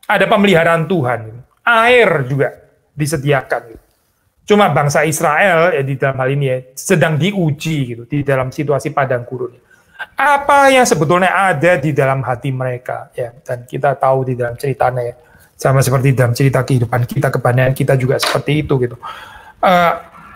ada pemeliharaan Tuhan, gitu. Air juga disediakan. Gitu. Cuma bangsa Israel ya di dalam hal ini ya sedang diuji gitu di dalam situasi padang gurun. Apa yang sebetulnya ada di dalam hati mereka ya, dan kita tahu di dalam ceritanya ya, sama seperti dalam cerita kehidupan kita, kebanyakan kita juga seperti itu gitu.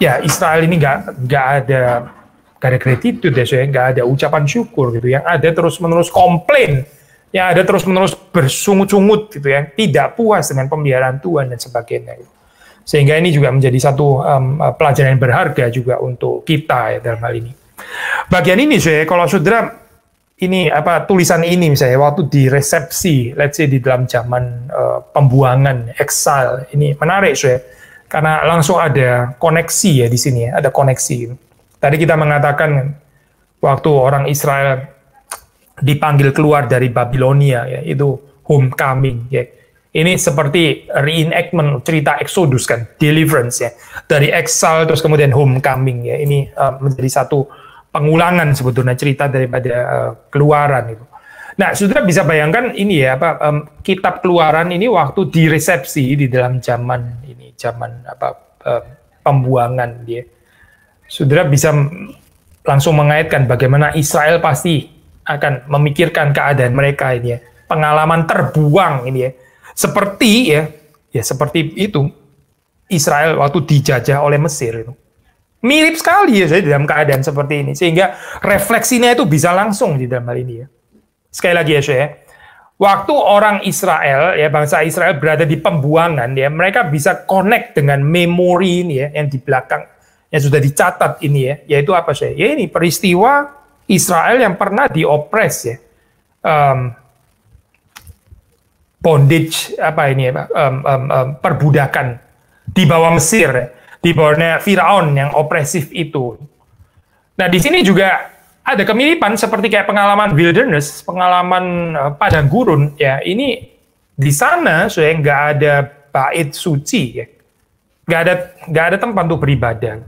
Ya Israel ini nggak ada gratitude ya, nggak ada ucapan syukur gitu. Yang ada terus-menerus komplain, yang ada terus-menerus bersungut-sungut gitu ya, tidak puas dengan pemeliharaan Tuhan dan sebagainya. Gitu. Sehingga ini juga menjadi satu pelajaran yang berharga juga untuk kita ya dalam hal ini. Bagian ini kalau saudara ini tulisan ini misalnya waktu di resepsi, let's say di dalam zaman pembuangan exile, ini menarik karena langsung ada koneksi ya di sini ya, ada koneksi. Tadi kita mengatakan waktu orang Israel dipanggil keluar dari Babilonia ya, itu homecoming ya. Ini seperti reenactment cerita Exodus kan, deliverance ya, dari exile terus kemudian homecoming ya. Ini menjadi satu pengulangan sebetulnya cerita daripada Keluaran itu. Nah, saudara bisa bayangkan ini ya kitab Keluaran ini waktu diresepsi di dalam zaman ini, zaman pembuangan dia. Saudara bisa langsung mengaitkan bagaimana Israel pasti akan memikirkan keadaan mereka ini ya, pengalaman terbuang ini ya. Seperti seperti itu Israel waktu dijajah oleh Mesir itu. Mirip sekali ya dalam keadaan seperti ini, sehingga refleksinya itu bisa langsung di dalam hal ini ya. Sekali lagi ya, waktu orang Israel ya, bangsa Israel berada di pembuangan ya, mereka bisa connect dengan memori ini ya yang di belakang yang sudah dicatat ini ya, yaitu apa sih? Ya ini peristiwa Israel yang pernah diopres ya. Bondage perbudakan di bawah Mesir, ya, di bawahnya Firaun yang opresif itu. Nah, di sini juga ada kemiripan seperti kayak pengalaman wilderness, pengalaman padang gurun. Ya, ini di sana saya nggak ada bait suci, ya. Nggak ada tempat untuk beribadah.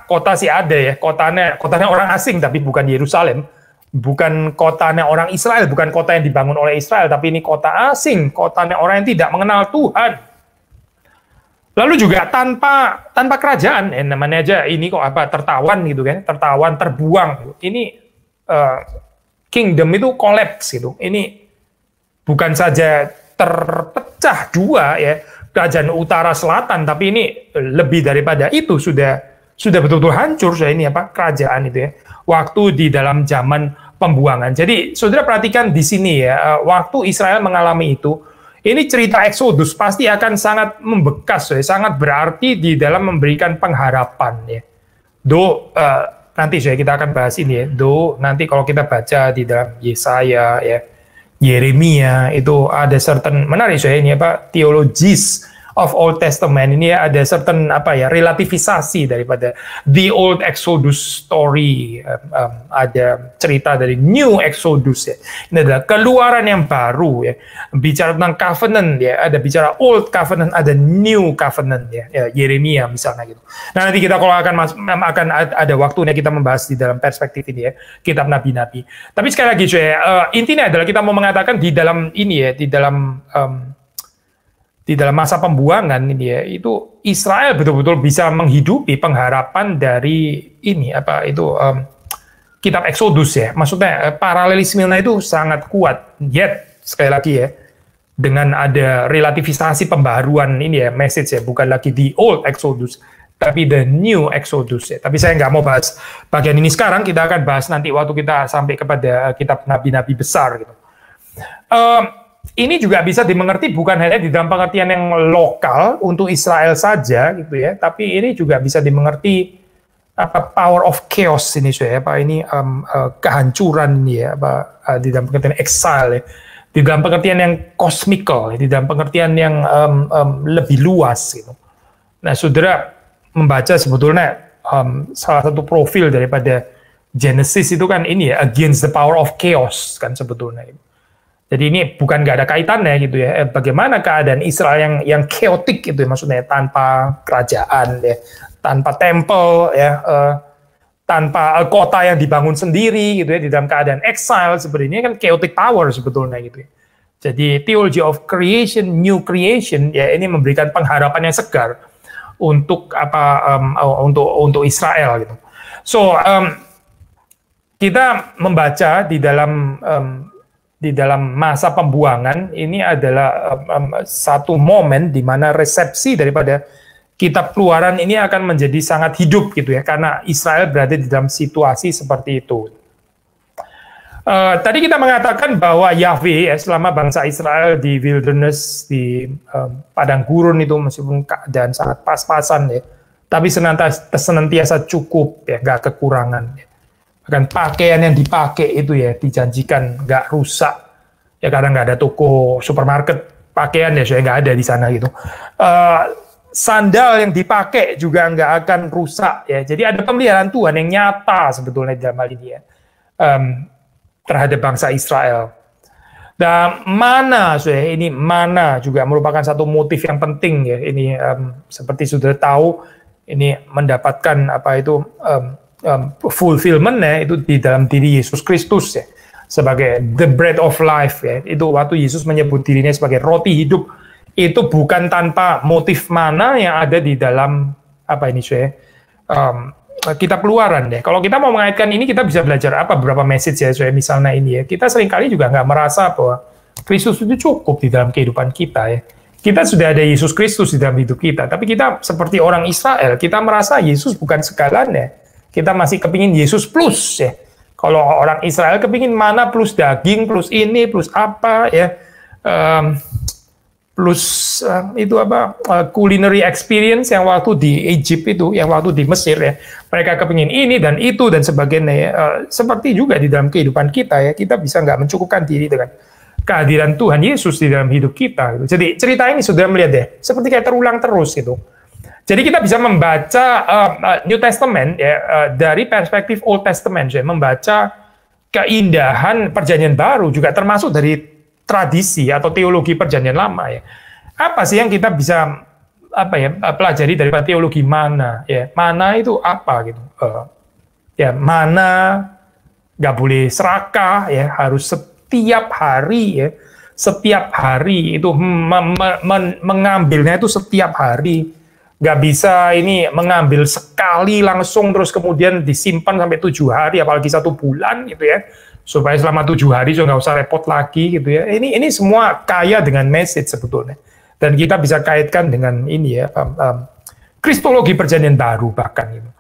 Kota sih ada ya, kotanya orang asing tapi bukan Yerusalem, bukan kotanya orang Israel, bukan kota yang dibangun oleh Israel, tapi ini kota asing, kotanya orang yang tidak mengenal Tuhan. Lalu juga tanpa kerajaan, namanya aja ini kok apa, tertawan gitu kan, tertawan, terbuang. Ini kingdom itu collapse gitu. Ini bukan saja terpecah dua ya, kerajaan utara selatan, tapi ini lebih daripada itu, sudah betul-betul hancur ini apa, kerajaan itu ya. Waktu di dalam zaman pembuangan. Jadi saudara perhatikan di sini ya, waktu Israel mengalami itu, ini cerita Exodus pasti akan sangat membekas ya, sangat berarti di dalam memberikan pengharapan ya. Nanti kita akan bahas ini ya. Nanti kalau kita baca di dalam Yesaya ya, Yeremia itu ada certain menarik saya ini apa, theologies of Old Testament ini ya, ada certain apa ya, relativisasi daripada the Old Exodus story, ada cerita dari New Exodus ya. Ini adalah keluaran yang baru ya, bicara tentang covenant ya, ada bicara Old Covenant, ada New Covenant ya, Yeremia misalnya gitu. Nah, nanti kita kalau akan ada waktunya kita membahas di dalam perspektif ini ya, kitab nabi-nabi. Tapi sekali lagi intinya adalah kita mau mengatakan di dalam ini ya, di dalam masa pembuangan ini ya, itu Israel betul-betul bisa menghidupi pengharapan dari ini apa itu kitab Exodus ya. Maksudnya paralelismenya itu sangat kuat. Yet sekali lagi ya, dengan ada relativisasi pembaruan ini ya, message ya, bukan lagi the old Exodus tapi the new Exodus ya. Tapi saya nggak mau bahas bagian ini sekarang, kita akan bahas nanti waktu kita sampai kepada kitab nabi-nabi besar gitu. Ini juga bisa dimengerti bukan hanya di dalam pengertian yang lokal untuk Israel saja gitu ya, tapi ini juga bisa dimengerti apa power of chaos ini apa ini kehancuran ya, apa di dalam pengertian exile ya, di dalam pengertian yang cosmical, di dalam pengertian yang lebih luas gitu. Nah, saudara membaca sebetulnya salah satu profil daripada Genesis itu kan ini ya, against the power of chaos kan sebetulnya. Jadi ini bukan nggak ada kaitannya gitu ya. Bagaimana keadaan Israel yang chaotic gitu ya, maksudnya tanpa kerajaan ya, tanpa tempel ya, tanpa kota yang dibangun sendiri gitu ya, di dalam keadaan exile seperti ini kan chaotic power sebetulnya gitu ya. Jadi theology of creation, new creation ya, ini memberikan pengharapan yang segar untuk apa untuk Israel gitu. So kita membaca di dalam masa pembuangan ini adalah satu momen di mana resepsi daripada kitab Keluaran ini akan menjadi sangat hidup gitu ya, karena Israel berada di dalam situasi seperti itu. Tadi kita mengatakan bahwa Yahweh ya, selama bangsa Israel di wilderness, di padang gurun itu meskipun keadaan sangat pas-pasan ya, tapi senantiasa cukup ya, nggak kekurangan ya. Bahkan pakaian yang dipakai itu ya dijanjikan nggak rusak ya, karena nggak ada toko supermarket pakaian ya, saya nggak ada di sana gitu. Sandal yang dipakai juga nggak akan rusak ya. Jadi ada pemeliharaan Tuhan yang nyata sebetulnya dalam hal ini ya, terhadap bangsa Israel. Dan mana juga merupakan satu motif yang penting ya. Ini seperti sudah tahu, ini mendapatkan apa itu fulfillment ya, itu di dalam diri Yesus Kristus ya, sebagai the bread of life ya. Itu waktu Yesus menyebut dirinya sebagai roti hidup, itu bukan tanpa motif mana yang ada di dalam apa ini kitab Keluaran ya. Kalau kita mau mengaitkan ini, kita bisa belajar beberapa message ya, misalnya ini ya, kita seringkali juga nggak merasa bahwa Kristus itu cukup di dalam kehidupan kita ya. Kita sudah ada Yesus Kristus di dalam hidup kita, tapi kita seperti orang Israel, kita merasa Yesus bukan segalanya. Kita masih kepingin Yesus plus ya. Kalau orang Israel kepingin mana plus daging, plus ini, plus apa ya, plus itu apa, culinary experience yang waktu di Egypt itu, yang waktu di Mesir ya. Mereka kepingin ini dan itu dan sebagainya ya. Seperti juga di dalam kehidupan kita ya, kita bisa nggak mencukupkan diri dengan kehadiran Tuhan Yesus di dalam hidup kita. Gitu. Jadi cerita ini sudah melihat deh, seperti kayak terulang terus gitu. Jadi kita bisa membaca New Testament ya dari perspektif Old Testament, ya, membaca keindahan Perjanjian Baru juga termasuk dari tradisi atau teologi Perjanjian Lama ya. Apa sih yang kita bisa pelajari dari teologi mana ya? Mana itu apa gitu? Ya mana nggak boleh serakah ya, harus setiap hari ya. Setiap hari itu mengambilnya itu setiap hari. Nggak bisa ini mengambil sekali langsung terus kemudian disimpan sampai 7 hari, apalagi 1 bulan gitu ya, supaya selama 7 hari juga nggak usah repot lagi gitu ya. Ini semua kaya dengan message sebetulnya, dan kita bisa kaitkan dengan ini ya, kristologi Perjanjian Baru bahkan gitu.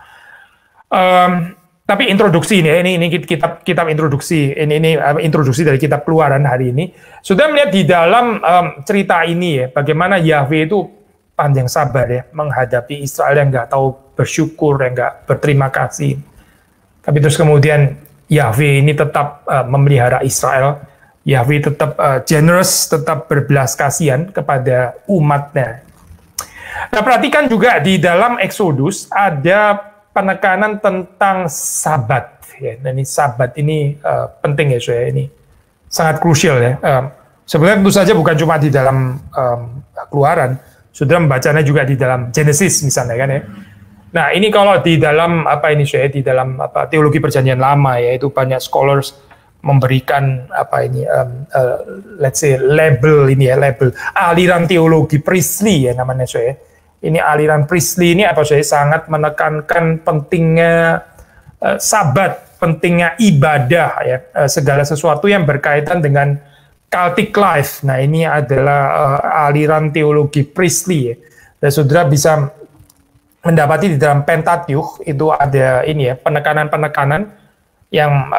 Tapi introduksi ini kitab introduksi ini introduksi dari kitab Keluaran hari ini sudah melihat di dalam cerita ini ya, bagaimana Yahweh itu panjang sabar ya menghadapi Israel yang nggak tahu bersyukur, yang nggak berterima kasih. Tapi terus kemudian Yahweh ini tetap memelihara Israel. Yahweh tetap generous, tetap berbelas kasihan kepada umatnya. Nah, perhatikan juga di dalam Exodus ada penekanan tentang Sabat. Ya. Nah, ini Sabat ini penting ya, saya ini sangat krusial ya. Sebenarnya tentu saja bukan cuma di dalam Keluaran. Sudah membacanya juga di dalam Genesis misalnya kan ya. Nah ini kalau di dalam di dalam teologi Perjanjian Lama ya, itu banyak scholars memberikan let's say label ini ya, label aliran teologi Priestley ya namanya saya. Ini aliran Priestley ini sangat menekankan pentingnya Sabat, pentingnya ibadah ya, segala sesuatu yang berkaitan dengan Celtic life. Nah ini adalah aliran teologi Priestley ya. Dan saudara bisa mendapati di dalam Pentateuch itu ada ini ya, penekanan-penekanan yang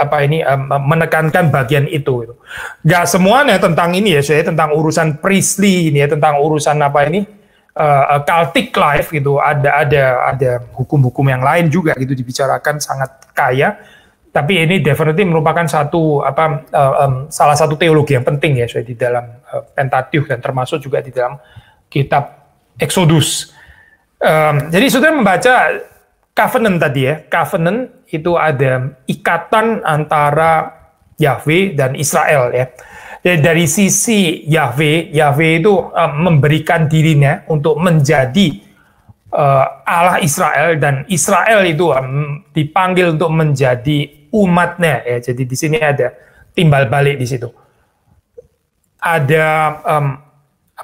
menekankan bagian itu. Gak semuanya tentang ini ya, saya tentang urusan Priestley ini ya, tentang urusan Celtic life gitu. Ada hukum-hukum yang lain juga gitu dibicarakan, sangat kaya. Tapi ini definitely merupakan salah satu teologi yang penting ya, di dalam Pentateuch dan termasuk juga di dalam kitab Exodus. Jadi sudah membaca covenant tadi ya, covenant itu ada ikatan antara Yahweh dan Israel ya. Jadi dari sisi Yahweh itu memberikan dirinya untuk menjadi Allah Israel, dan Israel itu dipanggil untuk menjadi umatnya ya. Jadi di sini ada timbal balik di situ. Ada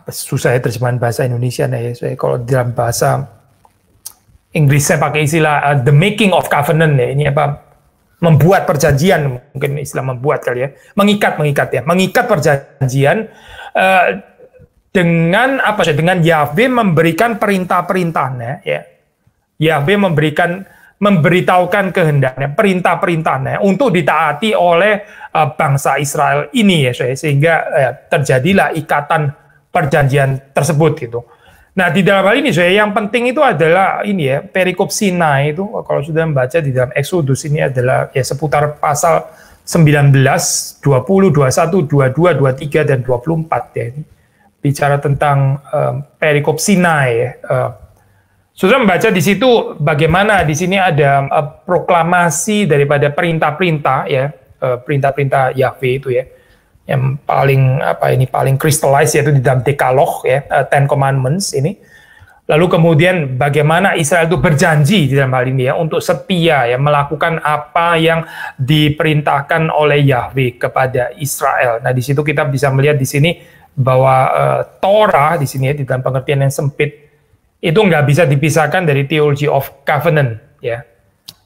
susah ya terjemahan bahasa Indonesia ya. Saya kalau dalam bahasa Inggris saya pakai istilah the making of covenant ya. Ini membuat perjanjian, mungkin istilah membuat kali ya. Mengikat ya. Mengikat perjanjian dengan dengan Yahweh memberikan perintah-perintahnya ya. Yahweh memberitahukan kehendaknya, perintah-perintahnya untuk ditaati oleh bangsa Israel ini ya, sehingga terjadilah ikatan perjanjian tersebut gitu. Nah di dalam hal ini yang penting itu adalah ini ya, perikop Sinai itu kalau sudah membaca di dalam Exodus ini adalah ya seputar pasal 19, 20, 21, 22, 23 dan 24 ya. Ini bicara tentang perikop Sinai ya. Sudah membaca di situ bagaimana di sini ada proklamasi daripada perintah-perintah ya, perintah-perintah Yahweh itu ya, yang paling crystallize yaitu di dalam Decalogue ya, Ten Commandments ini. Lalu kemudian bagaimana Israel itu berjanji di dalam hal ini ya untuk setia ya melakukan apa yang diperintahkan oleh Yahweh kepada Israel. Nah di situ kita bisa melihat di sini bahwa Torah di sini ya, di dalam pengertian yang sempit itu nggak bisa dipisahkan dari theology of covenant ya.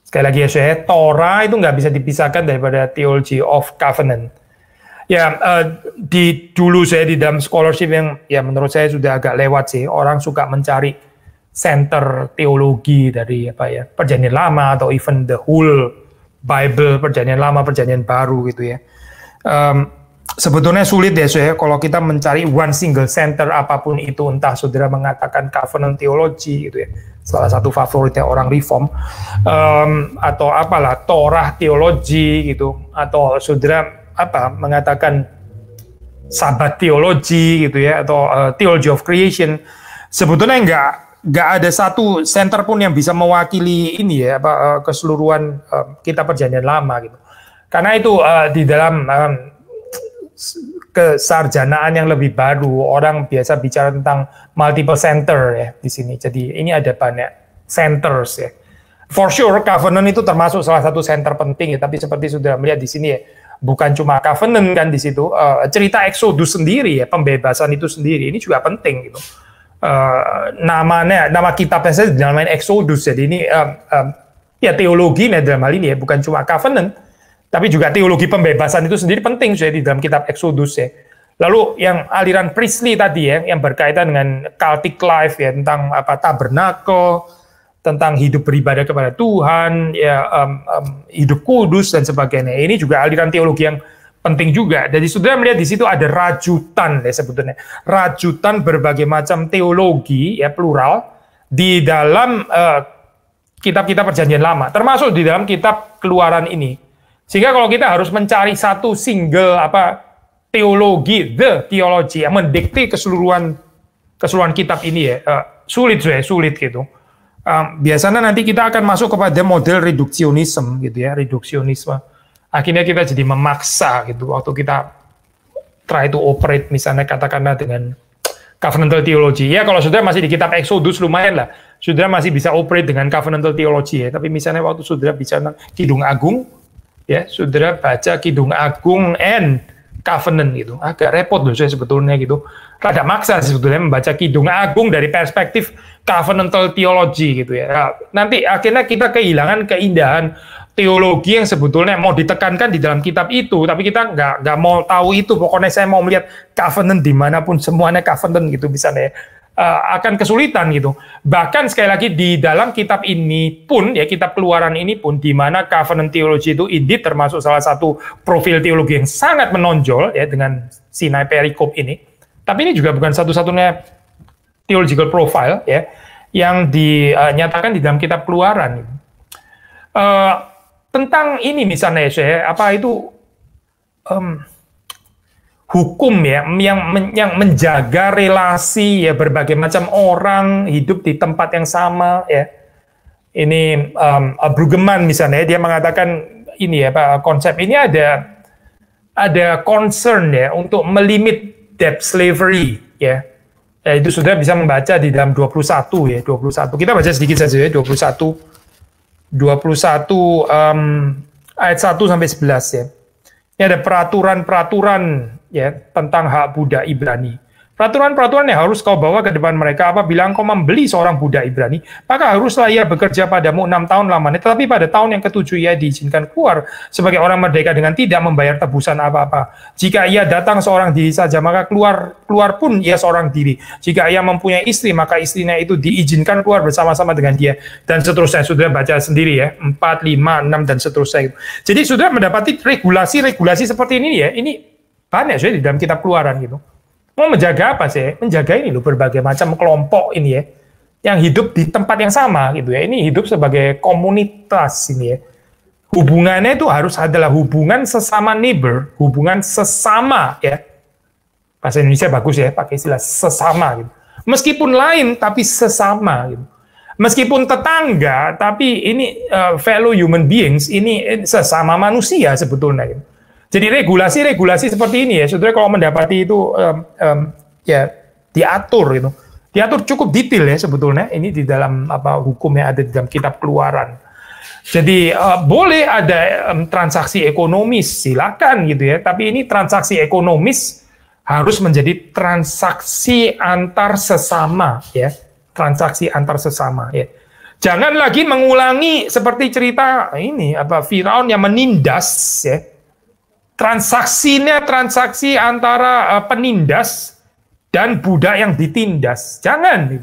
Sekali lagi ya, Torah itu nggak bisa dipisahkan daripada theology of covenant. Ya, dulu saya di dalam scholarship yang ya menurut saya sudah agak lewat sih. Orang suka mencari center teologi dari Perjanjian Lama atau even the whole Bible, Perjanjian Lama, Perjanjian Baru gitu ya. Sebetulnya sulit ya, kalau kita mencari one single center apapun itu, entah saudara mengatakan covenant theology gitu ya, salah satu favoritnya orang reform, atau Torah theology gitu, atau saudara mengatakan Sabbath theology gitu ya, atau theology of creation. Sebetulnya nggak ada satu center pun yang bisa mewakili ini ya, keseluruhan kitab Perjanjian Lama gitu. Karena itu di dalam kesarjanaan yang lebih baru, orang biasa bicara tentang multiple center ya di sini. Jadi ini ada banyak centers ya. For sure, covenant itu termasuk salah satu center penting ya. Tapi seperti sudah melihat di sini ya, bukan cuma covenant kan di situ. Cerita Exodus sendiri ya, pembebasan itu sendiri ini juga penting gitu. Nama kitabnya saya dinamain Exodus. Jadi ini ya teologi dalam hal ini ya, bukan cuma covenant. Tapi juga teologi pembebasan itu sendiri penting saya di dalam kitab Exodus ya. Lalu yang aliran priestly tadi ya, yang berkaitan dengan cultic life ya, tentang tabernakel, tentang hidup beribadah kepada Tuhan, ya hidup kudus dan sebagainya. Ini juga aliran teologi yang penting juga. Jadi saudara melihat di situ ada rajutan ya sebetulnya, rajutan berbagai macam teologi ya plural di dalam kitab-kitab Perjanjian Lama, termasuk di dalam kitab Keluaran ini. Sehingga kalau kita harus mencari satu single teologi, the theology yang mendikte keseluruhan kitab ini ya, sulit gitu. Biasanya nanti kita akan masuk kepada model reduksionisme gitu ya, reduksionisme. Akhirnya kita jadi memaksa gitu waktu kita try to operate misalnya katakanlah dengan covenantal theology. Ya kalau saudara masih di kitab Exodus lumayan lah, saudara masih bisa operate dengan covenantal theology ya. Tapi misalnya waktu saudara bicara Kidung Agung, ya, saudara baca Kidung Agung and Covenant gitu, agak repot loh saya sebetulnya gitu. Rada maksa sebetulnya membaca Kidung Agung dari perspektif covenantal theology gitu ya. Nanti akhirnya kita kehilangan keindahan teologi yang sebetulnya mau ditekankan di dalam kitab itu, tapi kita nggak mau tahu itu. Pokoknya saya mau melihat covenant dimanapun semuanya covenant gitu misalnya. Akan kesulitan gitu. Bahkan sekali lagi di dalam kitab ini pun ya, kitab Keluaran ini pun di mana covenant theology itu indeed termasuk salah satu profil teologi yang sangat menonjol ya dengan Sinai Perikop ini. Tapi ini juga bukan satu-satunya theological profile ya yang dinyatakan di dalam kitab Keluaran. Tentang ini misalnya saya hukum ya yang menjaga relasi ya berbagai macam orang hidup di tempat yang sama ya. Ini Brueggemann misalnya dia mengatakan ini ya konsep ini ada concern ya untuk melimit debt slavery ya. Itu sudah bisa membaca di dalam 21 ya, 21. Kita baca sedikit saja ya, 21 ayat 1 sampai 11 ya. Ini ada peraturan-peraturan ya tentang hak budak Ibrani. Peraturan-peraturan yang harus kau bawa ke depan mereka apabila engkau membeli seorang budak Ibrani, maka haruslah ia bekerja padamu 6 tahun lamanya, tetapi pada tahun yang ke-7 ia diizinkan keluar sebagai orang merdeka dengan tidak membayar tebusan apa-apa. Jika ia datang seorang diri saja, maka keluar pun ia seorang diri. Jika ia mempunyai istri, maka istrinya itu diizinkan keluar bersama-sama dengan dia. Dan seterusnya, sudah baca sendiri ya, 4, 5, 6, dan seterusnya. Jadi sudah mendapati regulasi-regulasi seperti ini ya, ini banyak sudah di dalam kitab Keluaran gitu. Mau menjaga apa sih? Menjaga ini loh berbagai macam kelompok ini ya, yang hidup di tempat yang sama gitu ya. Ini hidup sebagai komunitas ini ya. Hubungannya itu harus adalah hubungan sesama neighbor, hubungan sesama ya. Bahasa Indonesia bagus ya, pakai istilah sesama gitu. Meskipun lain tapi sesama gitu. Meskipun tetangga tapi ini fellow human beings, ini sesama manusia sebetulnya gitu. Jadi regulasi-regulasi seperti ini ya, saudara kalau mendapati itu ya diatur gitu, diatur cukup detail ya sebetulnya. Ini di dalam hukumnya ada di dalam kitab Keluaran. Jadi boleh ada transaksi ekonomis, silakan gitu ya. Tapi ini transaksi ekonomis harus menjadi transaksi antar sesama ya, transaksi antar sesama ya. Jangan lagi mengulangi seperti cerita ini Firaun yang menindas ya. Transaksinya transaksi antara penindas dan budak yang ditindas. Jangan.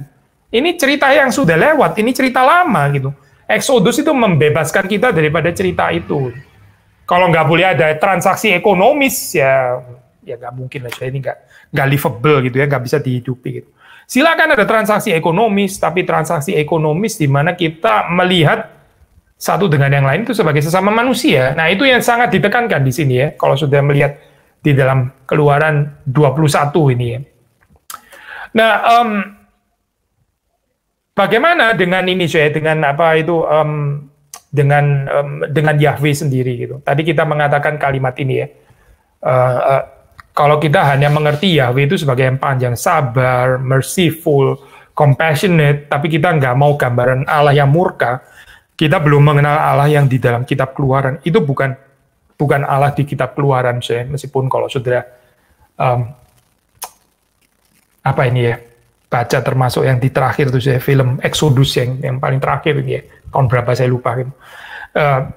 Ini cerita yang sudah lewat, ini cerita lama gitu. Exodus itu membebaskan kita daripada cerita itu. Kalau nggak boleh ada transaksi ekonomis, ya nggak mungkin lah. Ini nggak livable gitu ya, nggak bisa dihidupi gitu. Silakan ada transaksi ekonomis, tapi transaksi ekonomis di mana kita melihat satu dengan yang lain itu sebagai sesama manusia. Nah, itu yang sangat ditekankan di sini ya. Kalau sudah melihat di dalam Keluaran 21 ini ya. Nah, bagaimana dengan ini saya dengan apa itu dengan Yahweh sendiri gitu. Tadi kita mengatakan kalimat ini ya. Kalau kita hanya mengerti Yahweh itu sebagai yang panjang sabar, merciful, compassionate, tapi kita nggak mau gambaran Allah yang murka, kita belum mengenal Allah yang di dalam kitab Keluaran. Itu bukan Allah di kitab Keluaran, saya meskipun kalau saudara apa ini ya baca termasuk yang di terakhir itu saya film Exodus yang paling terakhir ini ya, tahun berapa saya lupa gitu.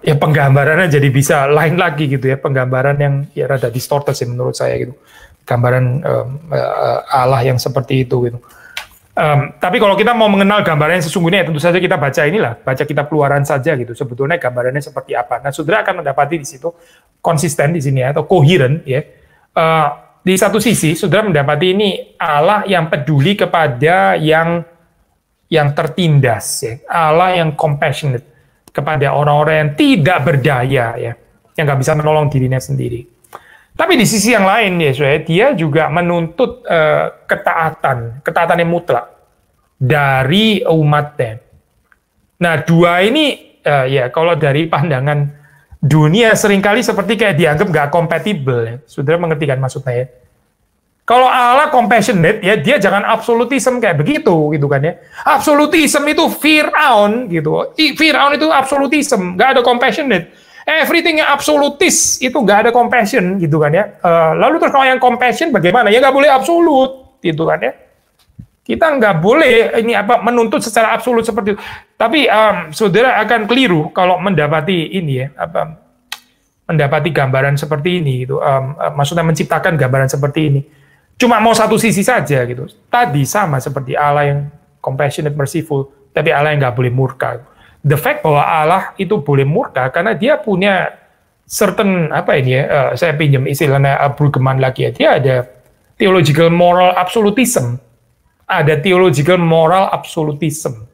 Ya penggambarannya jadi bisa lain lagi gitu ya, penggambaran yang ya rada distorted sih menurut saya gitu, gambaran Allah yang seperti itu gitu. Tapi kalau kita mau mengenal gambaran yang sesungguhnya, tentu saja kita baca kitab Keluaran saja gitu. Sebetulnya gambarannya seperti apa. Nah, saudara akan mendapati di situ konsisten di sini ya, atau koheren ya. Di satu sisi, saudara mendapati ini Allah yang peduli kepada yang tertindas ya, Allah yang compassionate kepada orang-orang yang tidak berdaya ya, yang nggak bisa menolong dirinya sendiri. Tapi di sisi yang lain ya, dia juga menuntut ketaatan yang mutlak dari umatnya. Nah, dua ini ya kalau dari pandangan dunia seringkali seperti kayak dianggap nggak kompatibel ya. Saudara mengerti kan maksudnya ya? Kalau Allah compassionate ya, dia jangan absolutism kayak begitu gitu kan ya. Absolutism itu Fir'aun gitu. Fir'aun itu absolutism, nggak ada compassionate. Everything yang absolutis itu nggak ada compassion gitu kan ya. Lalu terus kalau yang compassion bagaimana? Ya nggak boleh absolut gitu kan ya. Kita nggak boleh ini menuntut secara absolut seperti itu. Tapi saudara akan keliru kalau mendapati ini ya mendapati gambaran seperti ini gitu. Maksudnya menciptakan gambaran seperti ini. Cuma mau satu sisi saja gitu. Tadi sama seperti Allah yang compassionate, merciful, tapi Allah yang nggak boleh murka. The fact bahwa Allah itu boleh murka karena dia punya certain saya pinjam istilahnya Brueggemann lagi ya, dia ada theological moral absolutism, ada theological moral absolutism,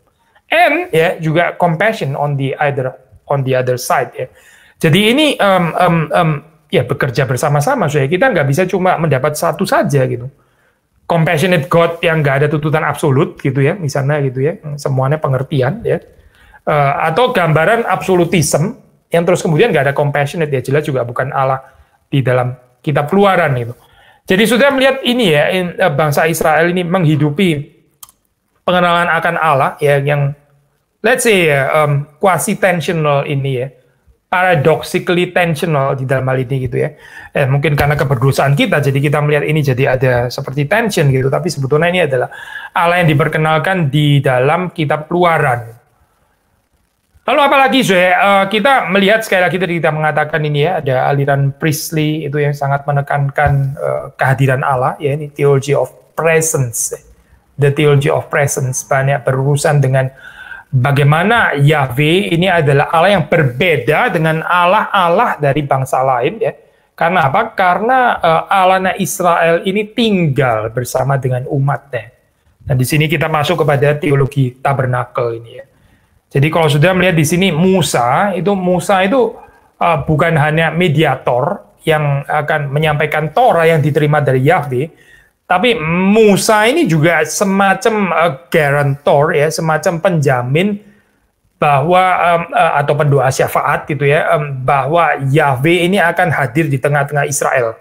and ya juga compassion on the other side ya. Jadi ini ya bekerja bersama-sama, kita nggak bisa cuma mendapat satu saja gitu. Compassionate God yang nggak ada tuntutan absolut gitu ya, misalnya gitu ya, semuanya pengertian ya. Atau gambaran absolutism yang terus kemudian nggak ada compassionate ya, jelas juga bukan Allah di dalam kitab Keluaran itu. Jadi sudah melihat ini ya, bangsa Israel ini menghidupi pengenalan akan Allah ya, yang let's say quasi tensional ini ya, paradoxically tensional di dalam hal ini gitu ya. Mungkin karena keberdosaan kita, jadi kita melihat ini jadi ada seperti tension gitu, tapi sebetulnya ini adalah Allah yang diperkenalkan di dalam kitab Keluaran. Lalu apalagi kita melihat sekali lagi tadi kita mengatakan ini ya, ada aliran Priestley itu yang sangat menekankan kehadiran Allah ya, ini theology of presence, the theology of presence, banyak berurusan dengan bagaimana Yahweh ini adalah Allah yang berbeda dengan Allah-Allah dari bangsa lain ya. Karena apa? Karena Allah Israel ini tinggal bersama dengan umatnya. Dan di sini kita masuk kepada teologi tabernakel ini ya. Jadi kalau sudah melihat di sini Musa itu bukan hanya mediator yang akan menyampaikan Torah yang diterima dari Yahweh, tapi Musa ini juga semacam guarantor ya, semacam penjamin bahwa atau pendoa syafaat gitu ya, bahwa Yahweh ini akan hadir di tengah-tengah Israel.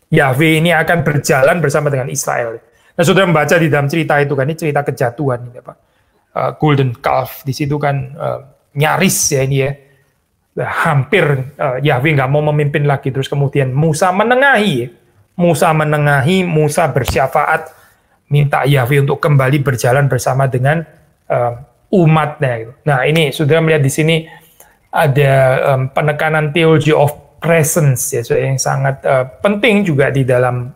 Yahweh ini akan berjalan bersama dengan Israel. Nah, sudah membaca di dalam cerita itu kan, ini cerita kejatuhan ini Pak. Golden calf di situ kan nyaris ya ini ya, hampir Yahweh nggak mau memimpin lagi, terus kemudian Musa menengahi, Musa bersyafaat minta Yahweh untuk kembali berjalan bersama dengan umatnya. Nah ini sudah melihat di sini ada penekanan theology of presence ya, yang sangat penting juga di dalam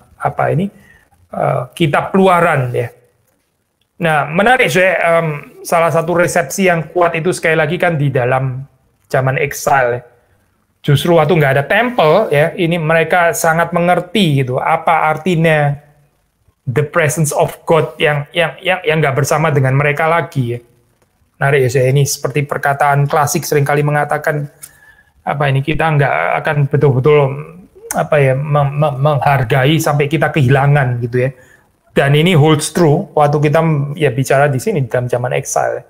kitab Keluaran ya. Nah, menarik salah satu resepsi yang kuat itu sekali lagi kan di dalam zaman exile. Justru waktu nggak ada temple ya, ini mereka sangat mengerti gitu apa artinya the presence of God yang nggak bersama dengan mereka lagi ya. Menarik ya, ini seperti perkataan klasik seringkali mengatakan kita nggak akan betul-betul apa ya menghargai sampai kita kehilangan gitu ya. Dan ini holds true waktu kita ya bicara di sini dalam zaman exile.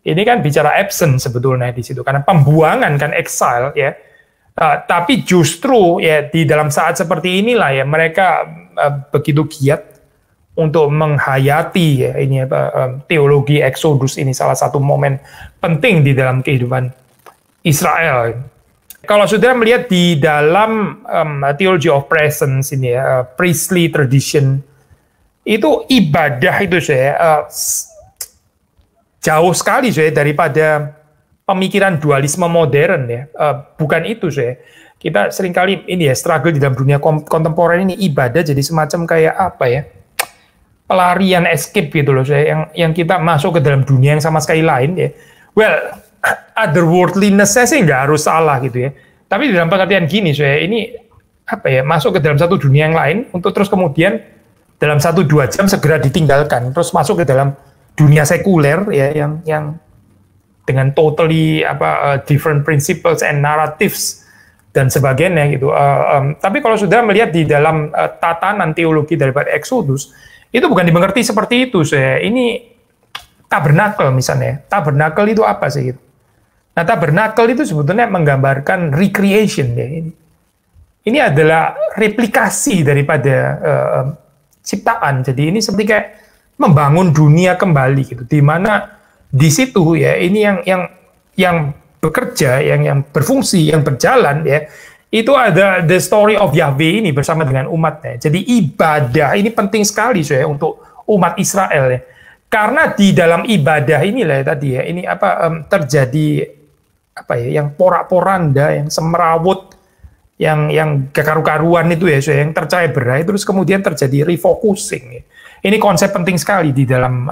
Ini kan bicara absence sebetulnya di situ karena pembuangan kan exile ya. Tapi justru ya di dalam saat seperti inilah ya mereka begitu giat untuk menghayati ya ini teologi Exodus ini, salah satu momen penting di dalam kehidupan Israel. Kalau saudara melihat di dalam theology of presence ini ya, priestly tradition, itu ibadah itu saya jauh sekali saya daripada pemikiran dualisme modern ya. Bukan itu saya. Kita seringkali ini ya struggle di dalam dunia kontemporer ini, ibadah jadi semacam kayak apa ya? Pelarian, escape gitu loh saya, yang kita masuk ke dalam dunia yang sama sekali lain ya. Well, otherworldliness-nya sih nggak harus salah gitu ya. Tapi di dalam pengertian gini saya, ini apa ya, masuk ke dalam satu dunia yang lain untuk terus kemudian dalam 1-2 jam segera ditinggalkan, terus masuk ke dalam dunia sekuler ya yang dengan totally different principles and narratives dan sebagainya gitu. Tapi kalau sudah melihat di dalam tatanan teologi daripada Exodus, itu bukan dimengerti seperti itu saya. Ini tabernakel misalnya. Tabernakel itu apa sih gitu? Nah, tabernakel itu sebetulnya menggambarkan recreation ya. Ini adalah replikasi daripada ciptaan. Jadi ini seperti kayak membangun dunia kembali gitu. Di mana di situ ya ini yang bekerja, yang berfungsi, yang berjalan ya. Itu ada the story of Yahweh ini bersama dengan umatnya. Jadi ibadah ini penting sekali saya untuk umat Israel ya. Karena di dalam ibadah inilah ya, tadi ya ini terjadi yang porak-poranda, yang semerawut, yang kekaru-karuan itu ya, yang tercaya berai, terus kemudian terjadi refocusing. Ya. Ini konsep penting sekali di dalam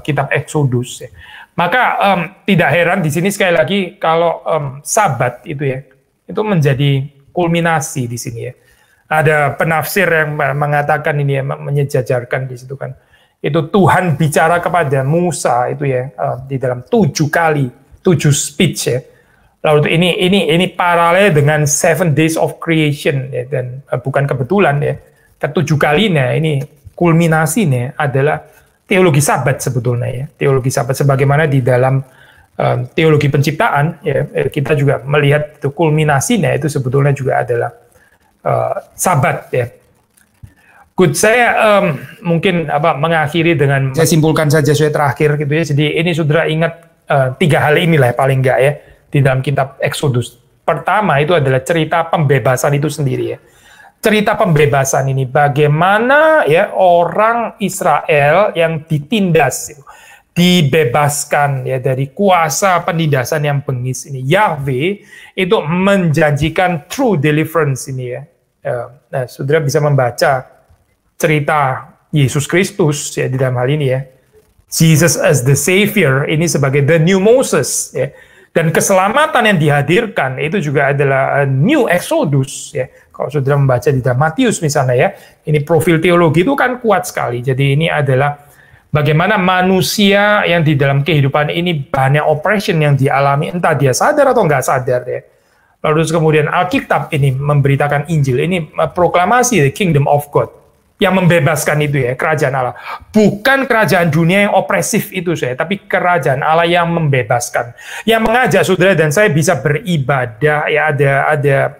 kitab Exodus. Ya. Maka tidak heran di sini sekali lagi kalau Sabat itu ya, itu menjadi kulminasi di sini ya. Ada penafsir yang mengatakan ini ya, menyejajarkan di situ kan. Itu Tuhan bicara kepada Musa itu ya di dalam 7 speech ya. Lalu ini paralel dengan 7 days of creation ya, dan bukan kebetulan ya. Ke-7 kalinya ini kulminasinya adalah teologi Sabat sebetulnya ya. Teologi Sabat sebagaimana di dalam teologi penciptaan ya, kita juga melihat itu kulminasinya itu sebetulnya juga adalah Sabat ya. Good, saya mungkin mengakhiri dengan saya simpulkan saja saya terakhir gitu ya. Jadi ini saudara ingat 3 hal inilah paling enggak ya di dalam kitab Exodus. Pertama itu adalah cerita pembebasan itu sendiri ya. Cerita pembebasan ini bagaimana ya orang Israel yang ditindas itu dibebaskan ya dari kuasa penindasan yang bengis ini. Yahweh itu menjanjikan true deliverance ini ya. Nah, saudara bisa membaca cerita Yesus Kristus ya di dalam hal ini ya. Jesus as the Savior ini sebagai the new Moses ya. Dan keselamatan yang dihadirkan itu juga adalah new Exodus ya. Kalau saudara membaca di dalam Matius misalnya ya, ini profil teologi itu kan kuat sekali. Jadi ini adalah bagaimana manusia yang di dalam kehidupan ini banyak oppression yang dialami, entah dia sadar atau nggak sadar ya. Lalu kemudian Alkitab ini memberitakan Injil, ini proklamasi the kingdom of God. Yang membebaskan itu ya, kerajaan Allah. Bukan kerajaan dunia yang opresif itu saya, tapi kerajaan Allah yang membebaskan. Yang mengajak saudara dan saya bisa beribadah, ya ada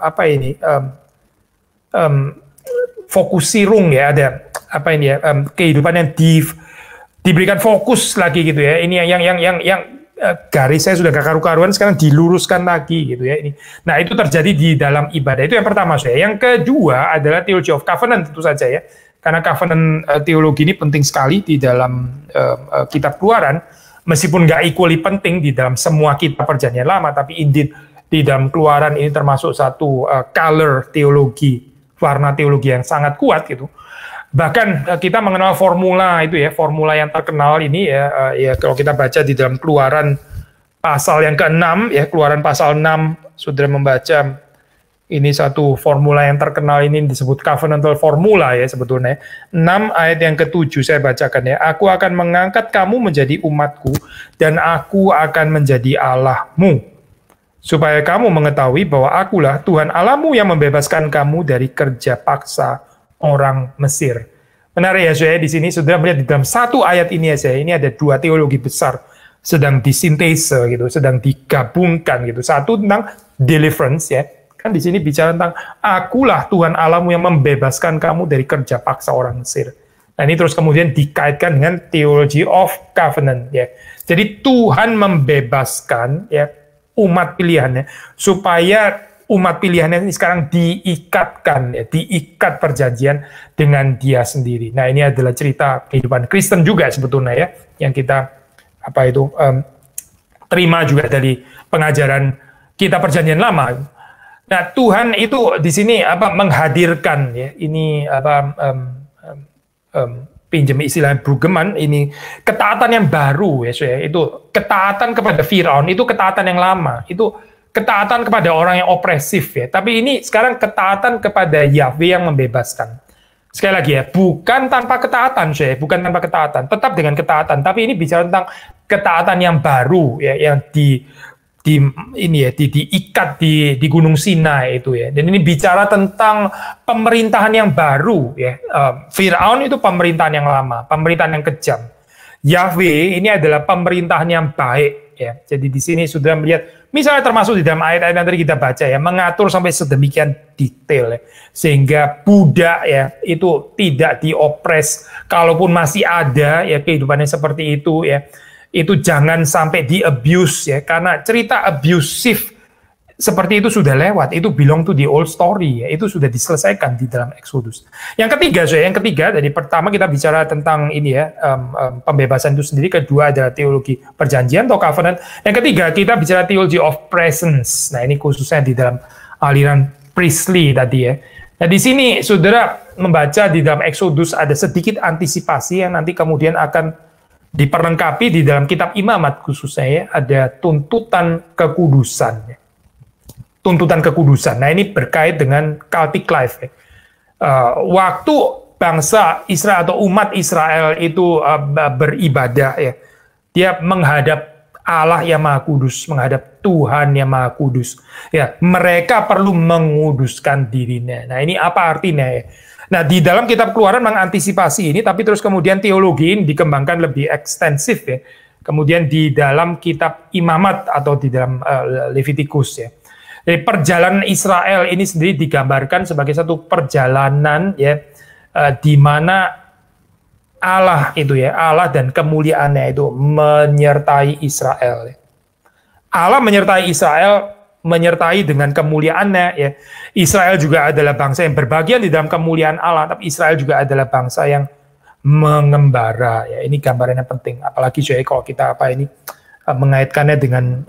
fokusirung ya, ada kehidupan yang diberikan fokus lagi gitu ya. Ini yang garis saya sudah karu-karuan sekarang diluruskan lagi gitu ya ini. Nah, itu terjadi di dalam ibadah. Itu yang pertama saya. Yang kedua adalah theology of covenant tentu saja ya. Karena covenant teologi ini penting sekali di dalam kitab Keluaran, meskipun nggak equally penting di dalam semua kitab Perjanjian Lama, tapi indeed di dalam Keluaran ini termasuk satu color teologi, warna teologi yang sangat kuat gitu. Bahkan kita mengenal formula itu ya, formula yang terkenal ini ya kalau kita baca di dalam Keluaran pasal yang ke-6 ya, Keluaran pasal 6 saudara membaca ini satu formula yang terkenal ini disebut covenantal formula ya sebetulnya. 6 ayat yang ke-7 saya bacakan ya. Aku akan mengangkat kamu menjadi umatku dan aku akan menjadi Allahmu. supaya kamu mengetahui bahwa akulah Tuhan Allahmu yang membebaskan kamu dari kerja paksa orang Mesir. Menarik ya saudara, di sini saudara melihat di dalam satu ayat ini ya saudara, ini ada dua teologi besar sedang disintese gitu, sedang digabungkan gitu. Satu tentang deliverance ya, kan di sini bicara tentang akulah Tuhan Allahmu yang membebaskan kamu dari kerja paksa orang Mesir. Nah ini terus kemudian dikaitkan dengan theology of covenant ya. Jadi Tuhan membebaskan ya umat pilihannya supaya umat pilihannya ini sekarang diikatkan ya, diikat perjanjian dengan Dia sendiri. Nah ini adalah cerita kehidupan Kristen juga sebetulnya ya, yang kita terima juga dari pengajaran kita perjanjian lama. Nah Tuhan itu di sini menghadirkan ya, ini pinjam istilah Brueggemann, ini ketaatan yang baru ya, itu ketaatan kepada Firaun, itu ketaatan yang lama, itu ketaatan kepada orang yang opresif ya, tapi ini sekarang ketaatan kepada Yahweh yang membebaskan. Sekali lagi ya, bukan tanpa ketaatan, bukan tanpa ketaatan, tetap dengan ketaatan, tapi ini bicara tentang ketaatan yang baru ya, yang diikat di Gunung Sinai itu ya. Dan ini bicara tentang pemerintahan yang baru ya. Firaun itu pemerintahan yang lama, pemerintahan yang kejam. Yahweh ini adalah pemerintahan yang baik ya. Jadi di sini sudah melihat, misalnya termasuk di dalam ayat-ayat yang tadi kita baca ya, mengatur sampai sedemikian detail ya, sehingga budak ya itu tidak diopres, kalaupun masih ada ya kehidupannya seperti itu ya, itu jangan sampai di-abuse ya, karena cerita abusive seperti itu sudah lewat, itu belong to the old story ya, itu sudah diselesaikan di dalam Exodus. Yang ketiga dari pertama kita bicara tentang ini ya, pembebasan itu sendiri, kedua adalah teologi perjanjian atau covenant, yang ketiga kita bicara theology of presence. Nah ini khususnya di dalam aliran priestly tadi ya. Nah di sini saudara membaca di dalam Exodus ada sedikit antisipasi yang nanti kemudian akan diperlengkapi di dalam kitab Imamat khususnya ya, ada tuntutan kekudusan. Tuntutan kekudusan. Nah ini berkait dengan cultic life. Ya. Waktu bangsa Israel atau umat Israel itu beribadah ya, dia menghadap Allah yang Maha Kudus, menghadap Tuhan yang Maha Kudus. Ya, mereka perlu menguduskan dirinya. Nah ini apa artinya ya? Nah, di dalam kitab Keluaran mengantisipasi ini, tapi terus kemudian teologi ini dikembangkan lebih ekstensif ya. Kemudian di dalam kitab Imamat atau di dalam Levitikus ya. Jadi perjalanan Israel ini sendiri digambarkan sebagai satu perjalanan ya, di mana Allah itu ya, Allah dan kemuliaannya itu menyertai Israel. Allah menyertai Israel, menyertai dengan kemuliaannya ya. Israel juga adalah bangsa yang berbagian di dalam kemuliaan Allah, tapi Israel juga adalah bangsa yang mengembara ya. Ini gambarannya penting, apalagi kalau kita mengaitkannya dengan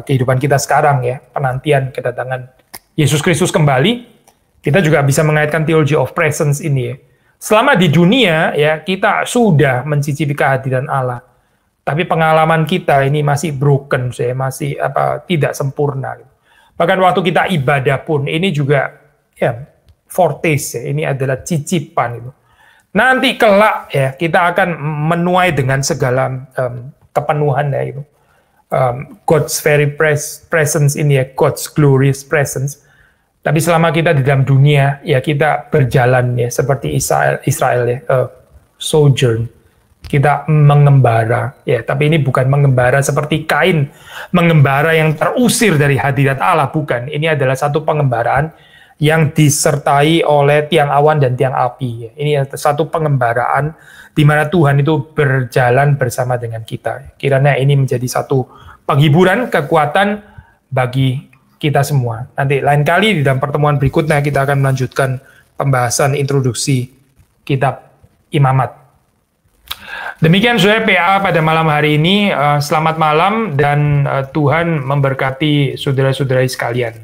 kehidupan kita sekarang ya, penantian kedatangan Yesus Kristus kembali, kita juga bisa mengaitkan theology of presence ini ya. Selama di dunia ya, kita sudah mencicipi kehadiran Allah, tapi pengalaman kita ini masih broken, masih tidak sempurna. Bahkan waktu kita ibadah pun ini juga ya foretaste ya, ini adalah cicipan itu. Nanti kelak ya kita akan menuai dengan segala kepenuhan ya itu. God's very presence ini ya, God's glorious presence. Tapi selama kita di dalam dunia ya kita berjalan ya seperti Israel ya, sojourn. Kita mengembara ya, tapi ini bukan mengembara seperti Kain, mengembara yang terusir dari hadirat Allah, bukan. Ini adalah satu pengembaraan yang disertai oleh tiang awan dan tiang api. Ini satu pengembaraan di mana Tuhan itu berjalan bersama dengan kita. Kiranya ini menjadi satu penghiburan, kekuatan bagi kita semua. Nanti lain kali di dalam pertemuan berikutnya kita akan melanjutkan pembahasan introduksi kitab Imamat. Demikian saudara PA pada malam hari ini. Selamat malam dan Tuhan memberkati saudara-saudari sekalian.